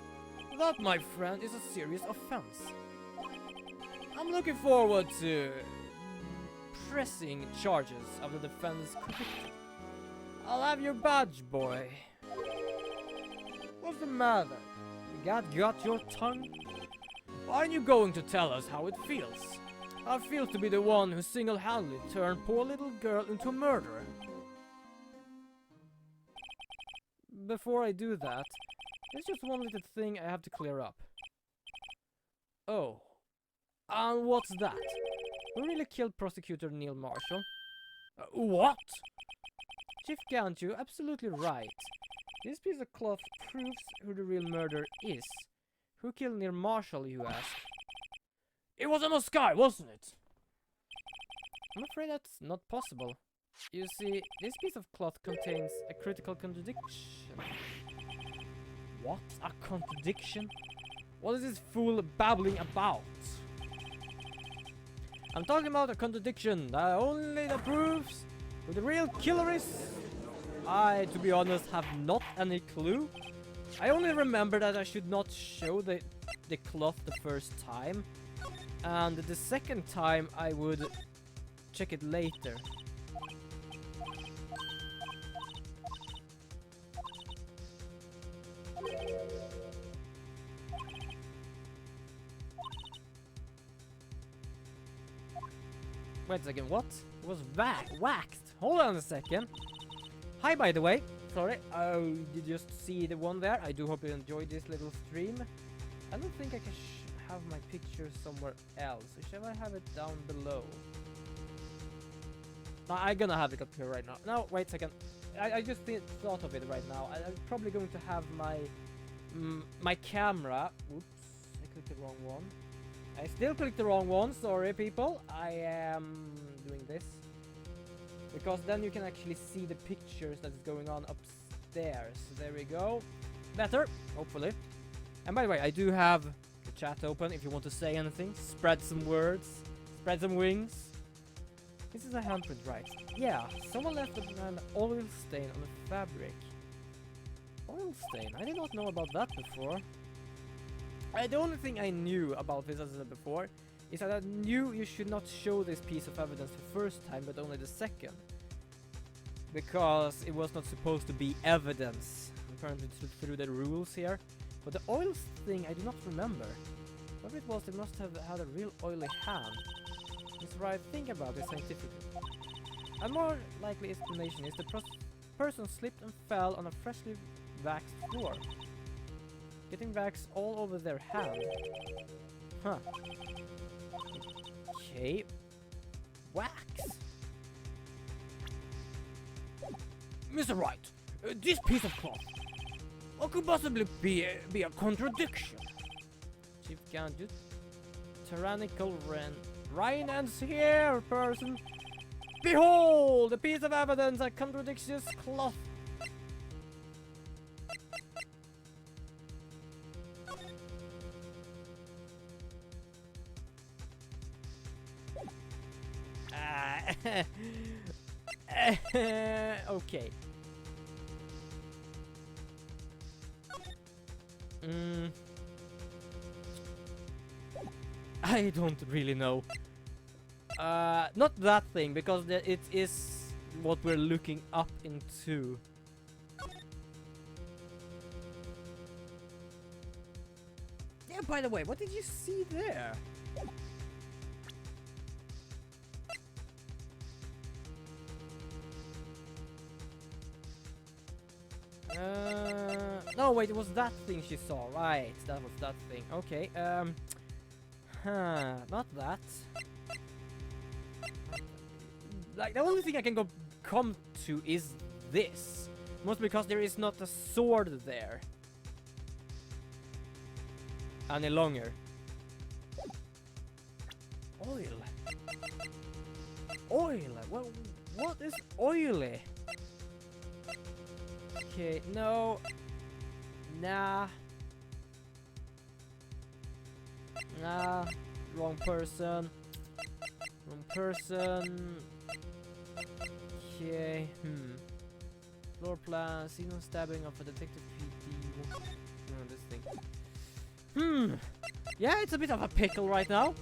That, my friend, is a serious offense. I'm looking forward to pressing charges of the defense convicted. I'll have your badge, boy. What's the matter? God got your tongue? Why aren't you going to tell us how it feels? How it feels to be the one who single-handedly turned poor little girl into a murderer. Before I do that, there's just one little thing I have to clear up. Oh. And what's that? Who really killed Prosecutor Neil Marshall? What? Chief Gant, you're absolutely right. This piece of cloth proves who the real murderer is. Who killed Neil Marshall, you ask? It was Emma Sky, wasn't it? I'm afraid that's not possible. You see, this piece of cloth contains a critical contradiction. What? A contradiction? What is this fool babbling about? I'm talking about a contradiction that proves who the real killer is. I, to be honest, have not any clue. I only remember that I should not show the cloth the first time. And the second time I would check it later. Wait a second, what? It was waxed. Hold on a second. Hi, by the way. Sorry, did you just see the one there? I do hope you enjoyed this little stream. I don't think I can have my picture somewhere else. So shall I have it down below? No, I'm gonna have it up here right now. No, wait a second. I just thought of it right now. I'm probably going to have my my camera. Oops, I clicked the wrong one. I still clicked the wrong one. Sorry, people. I am doing this because then you can actually see the pictures that's going on upstairs. There we go. Better, hopefully. And by the way, I do have the chat open if you want to say anything. Spread some words. Spread some wings. This is a handprint, right? Yeah, someone left an oil stain on the fabric. Oil stain? I did not know about that before. The only thing I knew about this, as I said before, is that I knew you should not show this piece of evidence the first time, but only the second. Because it was not supposed to be evidence, apparently through the rules here. But the oil thing, I do not remember. Whatever it was, they must have had a real oily hand. It's what I think about it scientifically. A more likely explanation is the person slipped and fell on a freshly waxed floor, getting wax all over their hand. Huh. Okay. Wax. Mr. Wright, this piece of cloth, what could possibly be a contradiction? Chief Ganjut, tyrannical Rhinan's here, person. Behold, a piece of evidence that contradicts this cloth. Okay. I don't really know. Not that thing, because it is what we're looking up into. Yeah, by the way, what did you see there? No, wait, it was that thing she saw, right? That was that thing. Okay, not that. Like, the only thing I can come to is this. Mostly because there is not a sword there any longer. Oil. Oil. Well, what is oily? Okay, no. Nah. Nah. Wrong person. Wrong person. Okay. Floor plan. Scene of stabbing of a detective PD. No, this thing. Yeah, it's a bit of a pickle right now.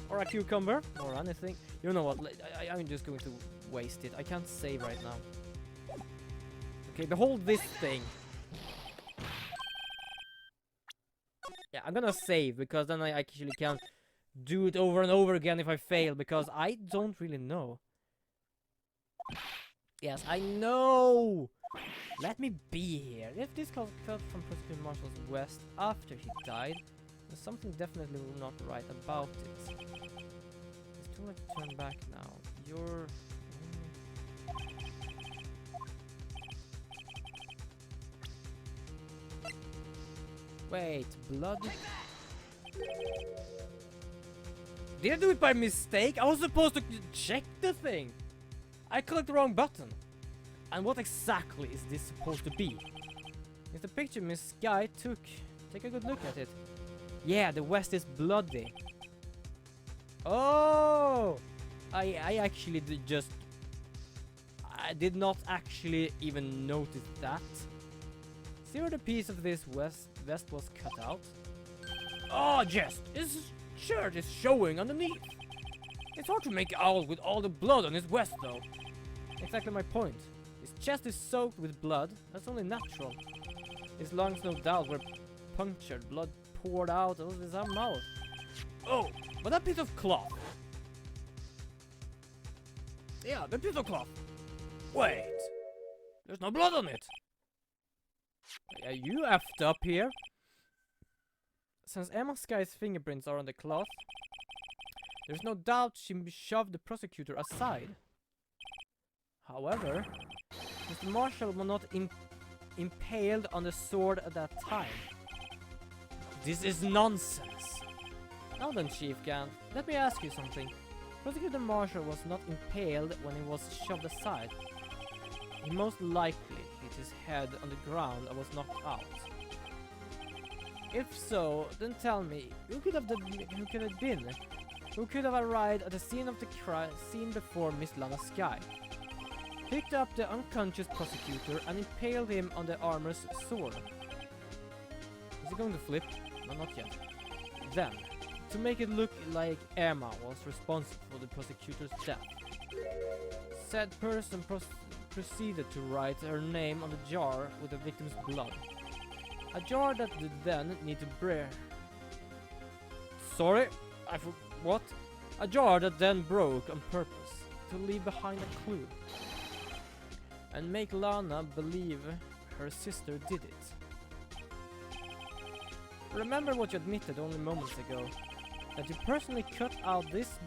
Or a cucumber. Or anything. You know what? I'm just going to waste it. I can't save right now. Okay, behold this thing. Yeah, I'm gonna save, because then I actually can do it over and over again if I fail, because I don't really know. Yes, I know! Let me be here. If this got cut from Prosecutor Marshall's West after he died, then something definitely will not right about it. It's too late to turn back now. You're... Wait, blood? Did I do it by mistake? I was supposed to check the thing. I clicked the wrong button. And what exactly is this supposed to be? Is the picture Miss Guy took? Take a good look at it. Yeah, the West is bloody. Oh! I actually I did not actually even notice that. See where the piece of this vest was cut out? Oh, yes! His shirt is showing underneath. It's hard to make out with all the blood on his vest, though. Exactly my point. His chest is soaked with blood. That's only natural. His lungs, no doubt, were punctured. Blood poured out of his mouth. Oh, but that piece of cloth. Yeah, the piece of cloth. Wait. There's no blood on it. Yeah, you effed up here. Since Emma Sky's fingerprints are on the cloth, there's no doubt she shoved the prosecutor aside. However, Mr. Marshall was not impaled on the sword at that time. This is nonsense. Now then, Chief Gant, let me ask you something. Prosecutor Marshall was not impaled when he was shoved aside. He most likely hit his head on the ground and was knocked out. If so, then tell me, who could it have been? Who could have arrived at the scene of the crime scene before Miss Lana Sky? Picked up the unconscious prosecutor and impaled him on the armor's sword. Is he going to flip? No, not yet. Then, to make it look like Emma was responsible for the prosecutor's death, said person proceeded to write her name on the jar with the victim's blood. A jar that would then need to break. Sorry, what? A jar that then broke on purpose to leave behind a clue and make Lana believe her sister did it. Remember what you admitted only moments ago, that you personally cut out this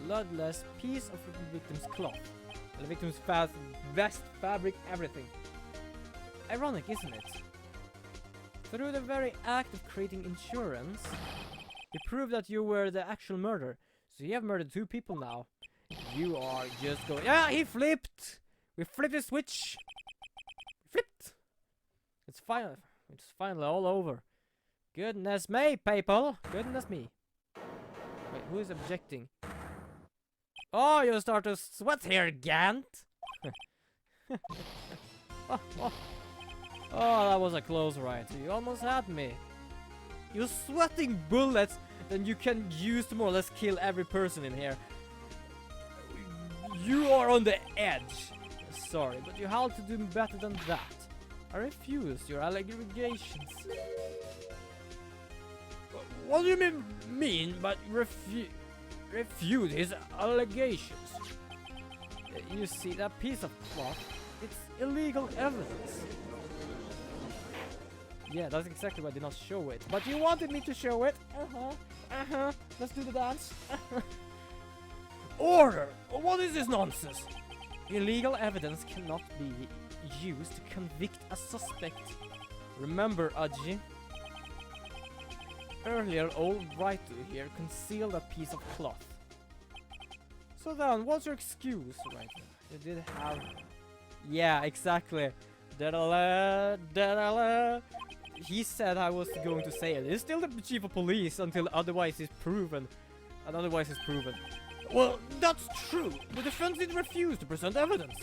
bloodless piece of the victim's cloth, the victim's vest, fabric, everything. Ironic, isn't it? Through the very act of creating insurance, you prove that you were the actual murderer. So you have murdered 2 people now. You are just going... Yeah, he flipped! We flipped the switch! Flipped! It's finally all over. Goodness me, people! Goodness me. Wait, who is objecting? Oh, you start to sweat here, Gant! Oh, that was a close ride. You almost had me. You're sweating bullets that you can use to more or less kill every person in here. You are on the edge. Sorry, but you have to do better than that. I refuse your allegations. What do you mean by refute his allegations? You see that piece of cloth? It's illegal evidence. Yeah, that's exactly why I did not show it. But you wanted me to show it. Let's do the dance. Order! What is this nonsense? Illegal evidence cannot be used to convict a suspect. Remember, Aji. Earlier, old writer here concealed a piece of cloth. So then, what's your excuse, writer? You did have... Yeah, exactly. Da-da-la, da-da-la. He said I was going to say it. He's still the chief of police until otherwise is proven. And otherwise is proven. Well, that's true. The defense did refuse to present evidence.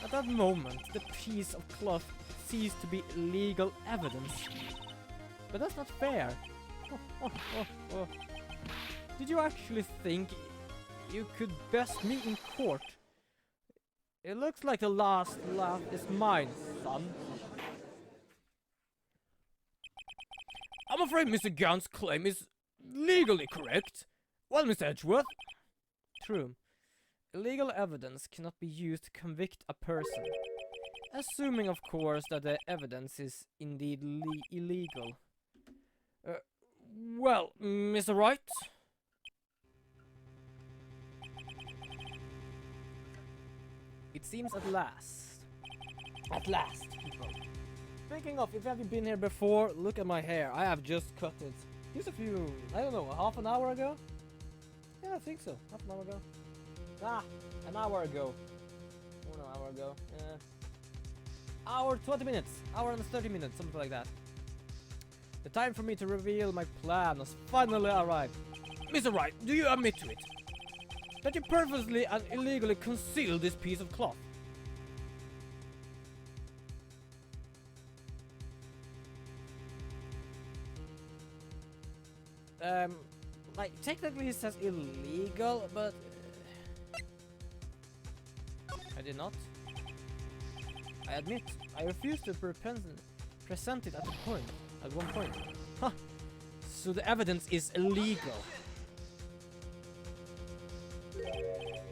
At that moment, the piece of cloth ceased to be legal evidence. But that's not fair. Did you actually think you could best me in court? It looks like the last laugh is mine, son. I'm afraid Mr. Gant's claim is legally correct. Well, Mr. Edgeworth. True. Illegal evidence cannot be used to convict a person. Assuming, of course, that the evidence is indeed illegal. Well, Mr. Wright? It seems at last. At last, people. Speaking of, if you haven't been here before, look at my hair. I have just cut it. Just a few, I don't know, half an hour ago? Yeah, I think so. Half an hour ago. Ah, an hour ago. Or an hour ago. Hour 20 minutes. Hour and 30 minutes, something like that. The time for me to reveal my plan has finally arrived. Mr. Wright, do you admit to it? That you purposely and illegally concealed this piece of cloth? Like, technically it says illegal, but... I did not. I admit, I refused to present it at one point. Huh. So the evidence is illegal.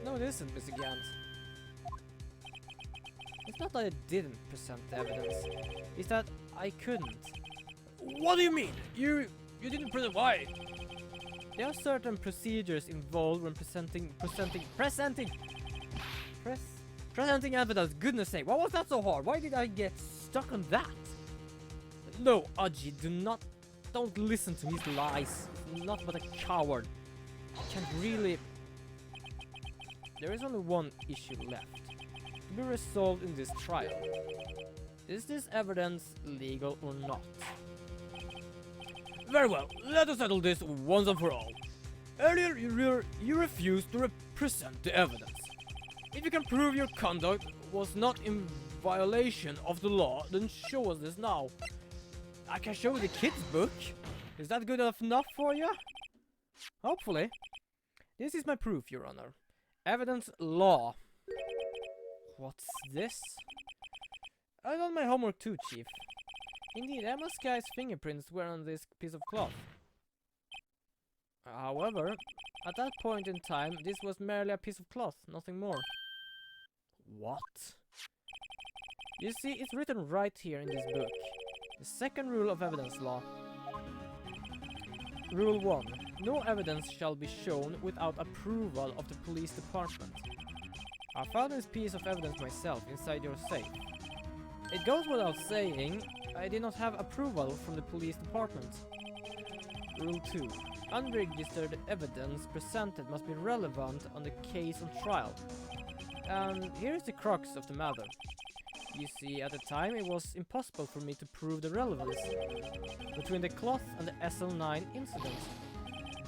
No, What is it, Mr. Gant? It's not that I didn't present the evidence. It's that I couldn't.
What do you mean? You didn't present why?
There are certain procedures involved when presenting evidence. Goodness sake, why was that so hard? Why did I get stuck on that? No, Aji, don't listen to his lies. He's not but a coward. Can't really. There is only one issue left to be resolved in this trial. Is this evidence legal or not?
Very well, let us settle this once and for all. Earlier, you refused to present the evidence. If you can prove your conduct was not in violation of the law, then show us this now.
I can show you the kid's book. Is that good enough for you? Hopefully. This is my proof, Your Honor. Evidence law. What's this? I done my homework too, Chief. Indeed, Emma Sky's fingerprints were on this piece of cloth. However, at that point in time, this was merely a piece of cloth, nothing more. What? You see, it's written right here in this book. The second rule of evidence law. Rule 1. No evidence shall be shown without approval of the police department. I found this piece of evidence myself inside your safe. It goes without saying, I did not have approval from the police department. Rule 2. Unregistered evidence presented must be relevant on the case on trial. And here is the crux of the matter. You see, at the time it was impossible for me to prove the relevance between the cloth and the SL9 incident.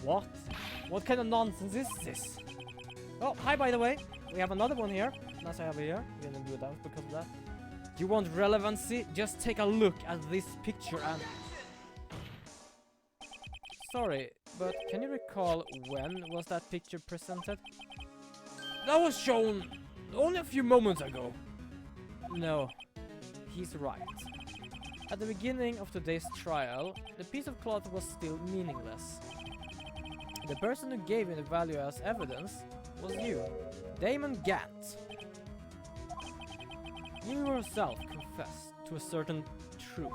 What? What kind of nonsense is this? Oh, hi, by the way. We have another one here. Nice I have it here. We're gonna do that because of that. You want relevancy? Just take a look at this picture and... Sorry, but can you recall when was that picture presented?
That was shown only a few moments ago.
No, he's right. At the beginning of today's trial, the piece of cloth was still meaningless. The person who gave me the value as evidence was you, Damon Gant. You yourself confessed to a certain truth.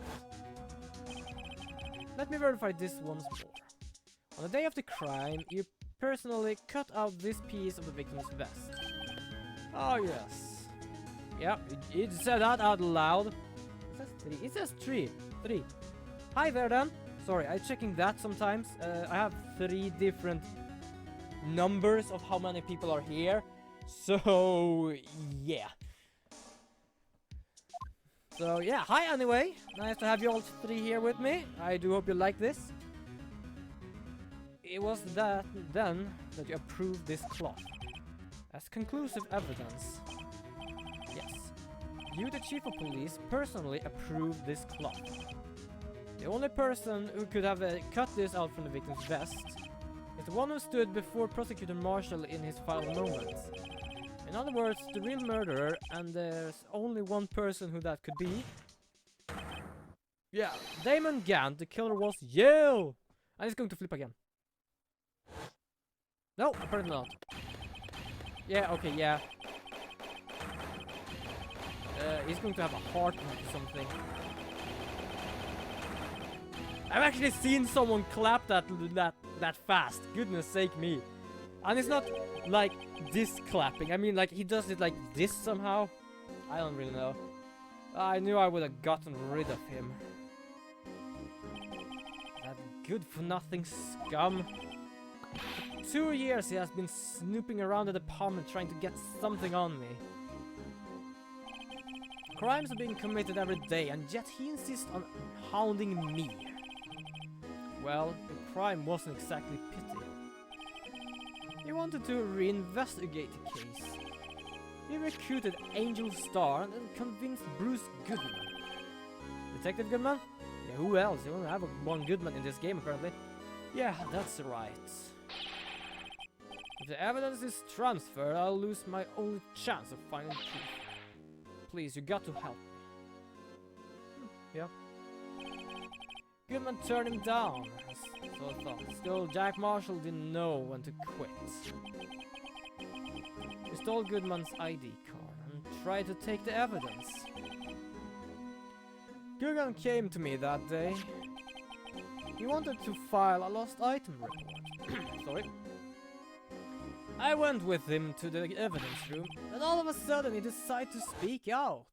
Let me verify this once more. On the day of the crime, you personally cut out this piece of the victim's vest. Oh yes. Yeah, it said that out loud. It says 3. It says 3. 3. Hi there then. Sorry, I'm checking that sometimes. I have 3 different numbers of how many people are here. So, yeah. So, yeah, hi anyway. Nice to have you all 3 here with me. I do hope you like this. It was then that you approved this cloth as conclusive evidence. Yes, you, the Chief of Police, personally approved this cloth. The only person who could have cut this out from the victim's vest is the one who stood before Prosecutor Marshall in his final moments. In other words, the real murderer, and there's only one person who that could be. Yeah, Damon Gant, the killer, was you! And he's going to flip again. No, apparently not. Yeah, okay, yeah. He's going to have a heart attack or something. I've actually seen someone clap that fast. Goodness sake me. And it's not like this clapping. I mean, like, he does it like this somehow. I don't really know. I knew I would have gotten rid of him. That good-for-nothing scum. For 2 years he has been snooping around the department trying to get something on me. Crimes are being committed every day, and yet he insists on hounding me. Well, the crime wasn't exactly pity. He wanted to reinvestigate the case. He recruited Angel Starr and convinced Bruce Goodman. Detective Goodman? Yeah, who else? You only have one Goodman in this game, apparently. Yeah, that's right. If the evidence is transferred, I'll lose my only chance of finding the truth. Please, you got to help me. Yeah. Goodman turned him down, so I thought. Still, Jack Marshall didn't know when to quit. You stole Goodman's ID card and tried to take the evidence. Goodman came to me that day. He wanted to file a lost item report. Sorry. I went with him to the evidence room, and all of a sudden he decided to speak out.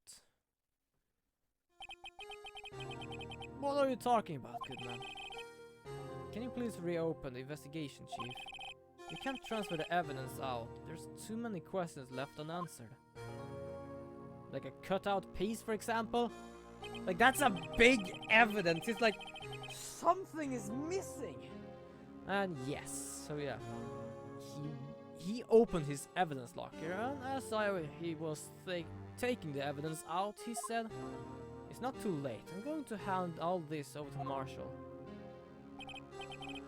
What are you talking about, Goodman? Can you please reopen the investigation, Chief? You can't transfer the evidence out. There's too many questions left unanswered. Like a cutout piece, for example? Like, that's a big evidence. It's like something is missing. And yes, so yeah. He opened his evidence locker, and as he was taking the evidence out, he said, "It's not too late. I'm going to hand all this over to Marshall."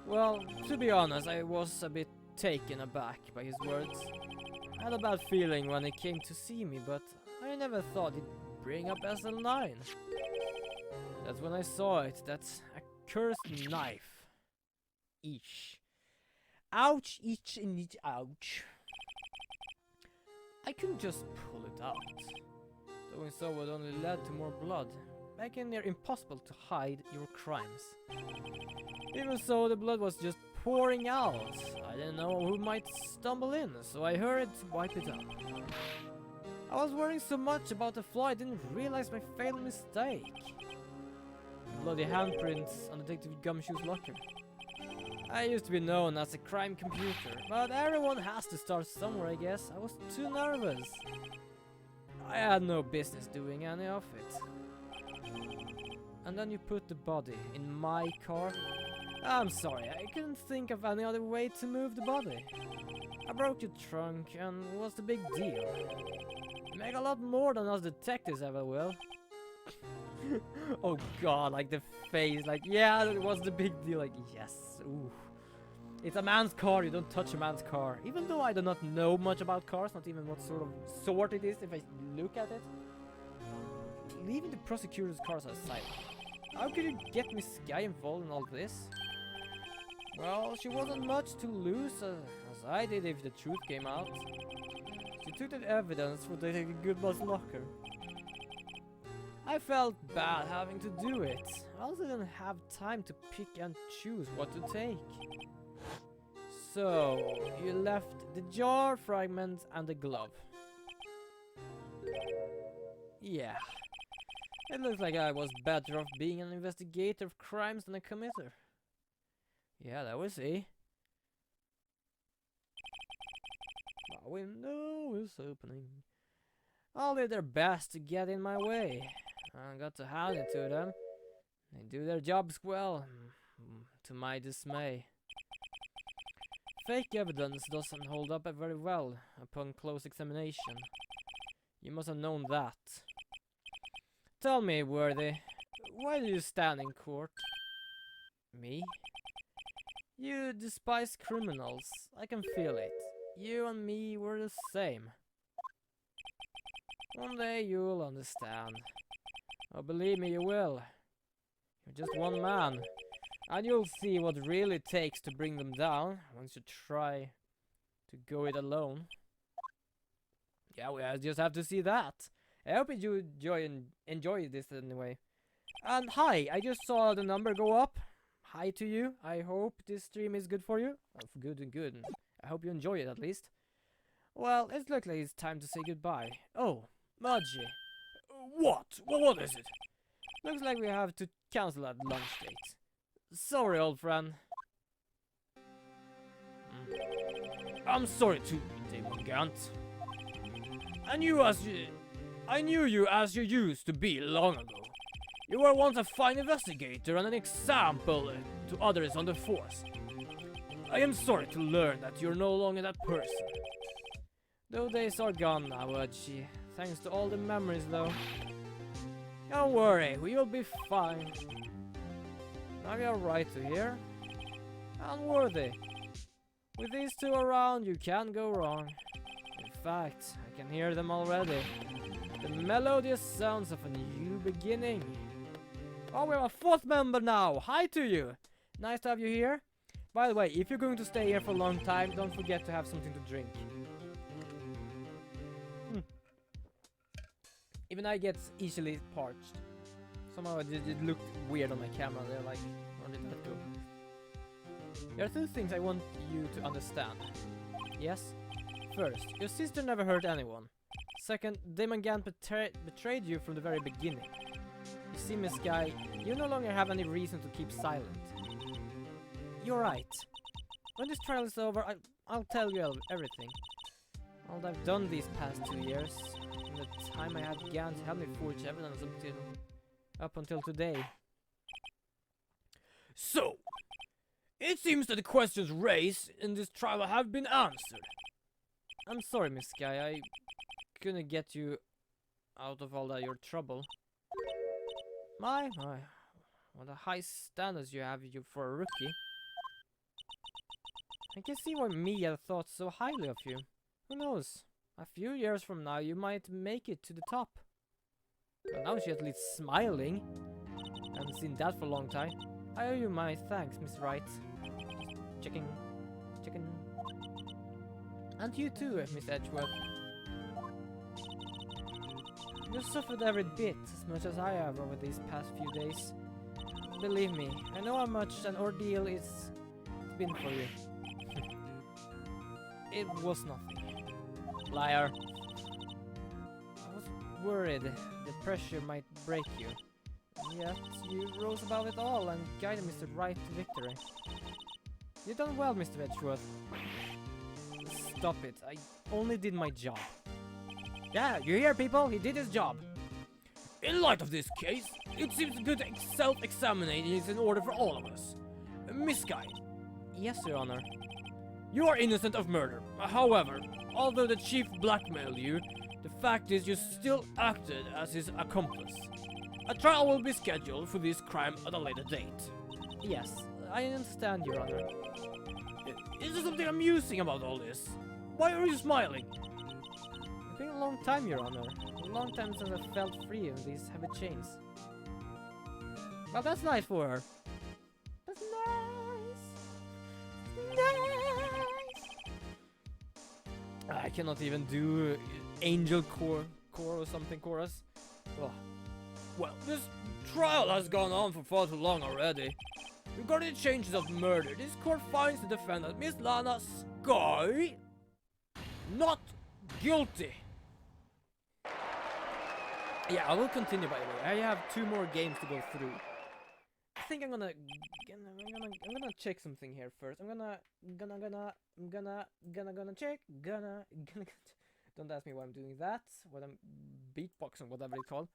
Well, to be honest, I was a bit taken aback by his words. I had a bad feeling when he came to see me, but I never thought he'd bring up SL9. That's when I saw it. That's a cursed knife. Eesh. Ouch, each and each, ouch. I couldn't just pull it out. Doing so would only lead to more blood, making it impossible to hide your crimes. Even so, the blood was just pouring out. I didn't know who might stumble in, so I hurried to wipe it up. I was worrying so much about the fly, I didn't realize my fatal mistake. Bloody handprints on Detective Gumshoe's locker. I used to be known as a crime computer, but everyone has to start somewhere, I guess. I was too nervous. I had no business doing any of it. And then you put the body in my car. I'm sorry, I couldn't think of any other way to move the body. I broke your trunk, and what's the big deal? You make a lot more than us detectives ever will. Oh god, like the face, like, yeah, what's the big deal? Like, yes, ooh. It's a man's car, you don't touch a man's car. Even though I do not know much about cars, not even what sort it is if I look at it. Leaving the prosecutor's cars aside, how could you get Miss Guy involved in all this? Well, she wasn't much to lose, as I did if the truth came out. She took the evidence for Detective Goodman's locker. I felt bad having to do it. I also didn't have time to pick and choose what to take. So, you left the jar, fragment, and the glove. Yeah. It looks like I was better off being an investigator of crimes than a committer. Yeah, that we see. My window is opening. All did their best to get in my way. I got to hand it to them. They do their jobs well, to my dismay. Fake evidence doesn't hold up very well upon close examination. You must have known that. Tell me, Worthy, why do you stand in court? Me? You despise criminals. I can feel it. You and me were the same. One day you'll understand. Oh, believe me, you will. You're just one man. And you'll see what really takes to bring them down once you try to go it alone. Yeah, we just have to see that. I hope you enjoy this anyway. And hi, I just saw the number go up. Hi to you. I hope this stream is good for you. Oh, good and good. I hope you enjoy it at least. Well, it looks like it's time to say goodbye. Oh, Mudgy. What? What is it? Looks like we have to cancel that lunch date. Sorry, old friend. I'm sorry too, Damon Gant. I knew you as you used to be long ago. You were once a fine investigator and an example to others on the force. I am sorry to learn that you're no longer that person. Those days are gone now, Mudgy. Thanks to all the memories, though. Don't worry, we'll be fine. Now you're right to hear. Unworthy. With these two around, you can't go wrong. In fact, I can hear them already. The melodious sounds of a new beginning. Oh, we have a fourth member now. Hi to you. Nice to have you here. By the way, if you're going to stay here for a long time, don't forget to have something to drink. Even I get easily parched. Somehow it looked weird on my camera. They're like, or did that go? There are two things I want you to understand. Yes? First, your sister never hurt anyone. Second, Damon Gant betrayed you from the very beginning. You see, Miss Guy, you no longer have any reason to keep silent. You're right. When this trial is over, I'll tell you everything. All I've done these past 2 years, and the time I had Gant help me forge evidence up until today.
So, it seems that the questions raised in this trial have been answered.
I'm sorry, Miss Guy, I couldn't get you out of all your trouble. My, what a high standards you have for a rookie. I can see why Mia thought so highly of you. Who knows? A few years from now you might make it to the top. But now she's at least smiling. I haven't seen that for a long time. I owe you my thanks, Miss Wright. Checking. And you too, Miss Edgeworth. You suffered every bit as much as I have over these past few days. Believe me, I know how much an ordeal it's been for you. It was nothing. Liar. I was worried the pressure might break you. Yet you rose above it all and guided Mr. Wright to victory. You've done well, Mr. Edgeworth. Stop it, I only did my job. Yeah, you hear, people? He did his job.
In light of this case, it seems good self-examination is in order for all of us. Miss Guy.
Yes, Your Honor.
You are innocent of murder. However, although the chief blackmailed you, the fact is you still acted as his accomplice. A trial will be scheduled for this crime at a later date.
Yes, I understand, Your Honor.
Is there something amusing about all this? Why are you smiling?
It's been a long time, Your Honor. A long time since I felt free of these heavy chains. Well, that's nice for her. That's nice. I cannot even do angel core or something chorus. Oh.
Well, this trial has gone on for far too long already. Regarding the changes of murder, this court finds the defendant, Miss Lana Sky, not guilty.
Yeah, I will continue, by the way. I have 2 more games to go through. I think I'm gonna check something here first. I'm gonna check. Don't ask me why I'm doing that. What I'm beatboxing, whatever it's called.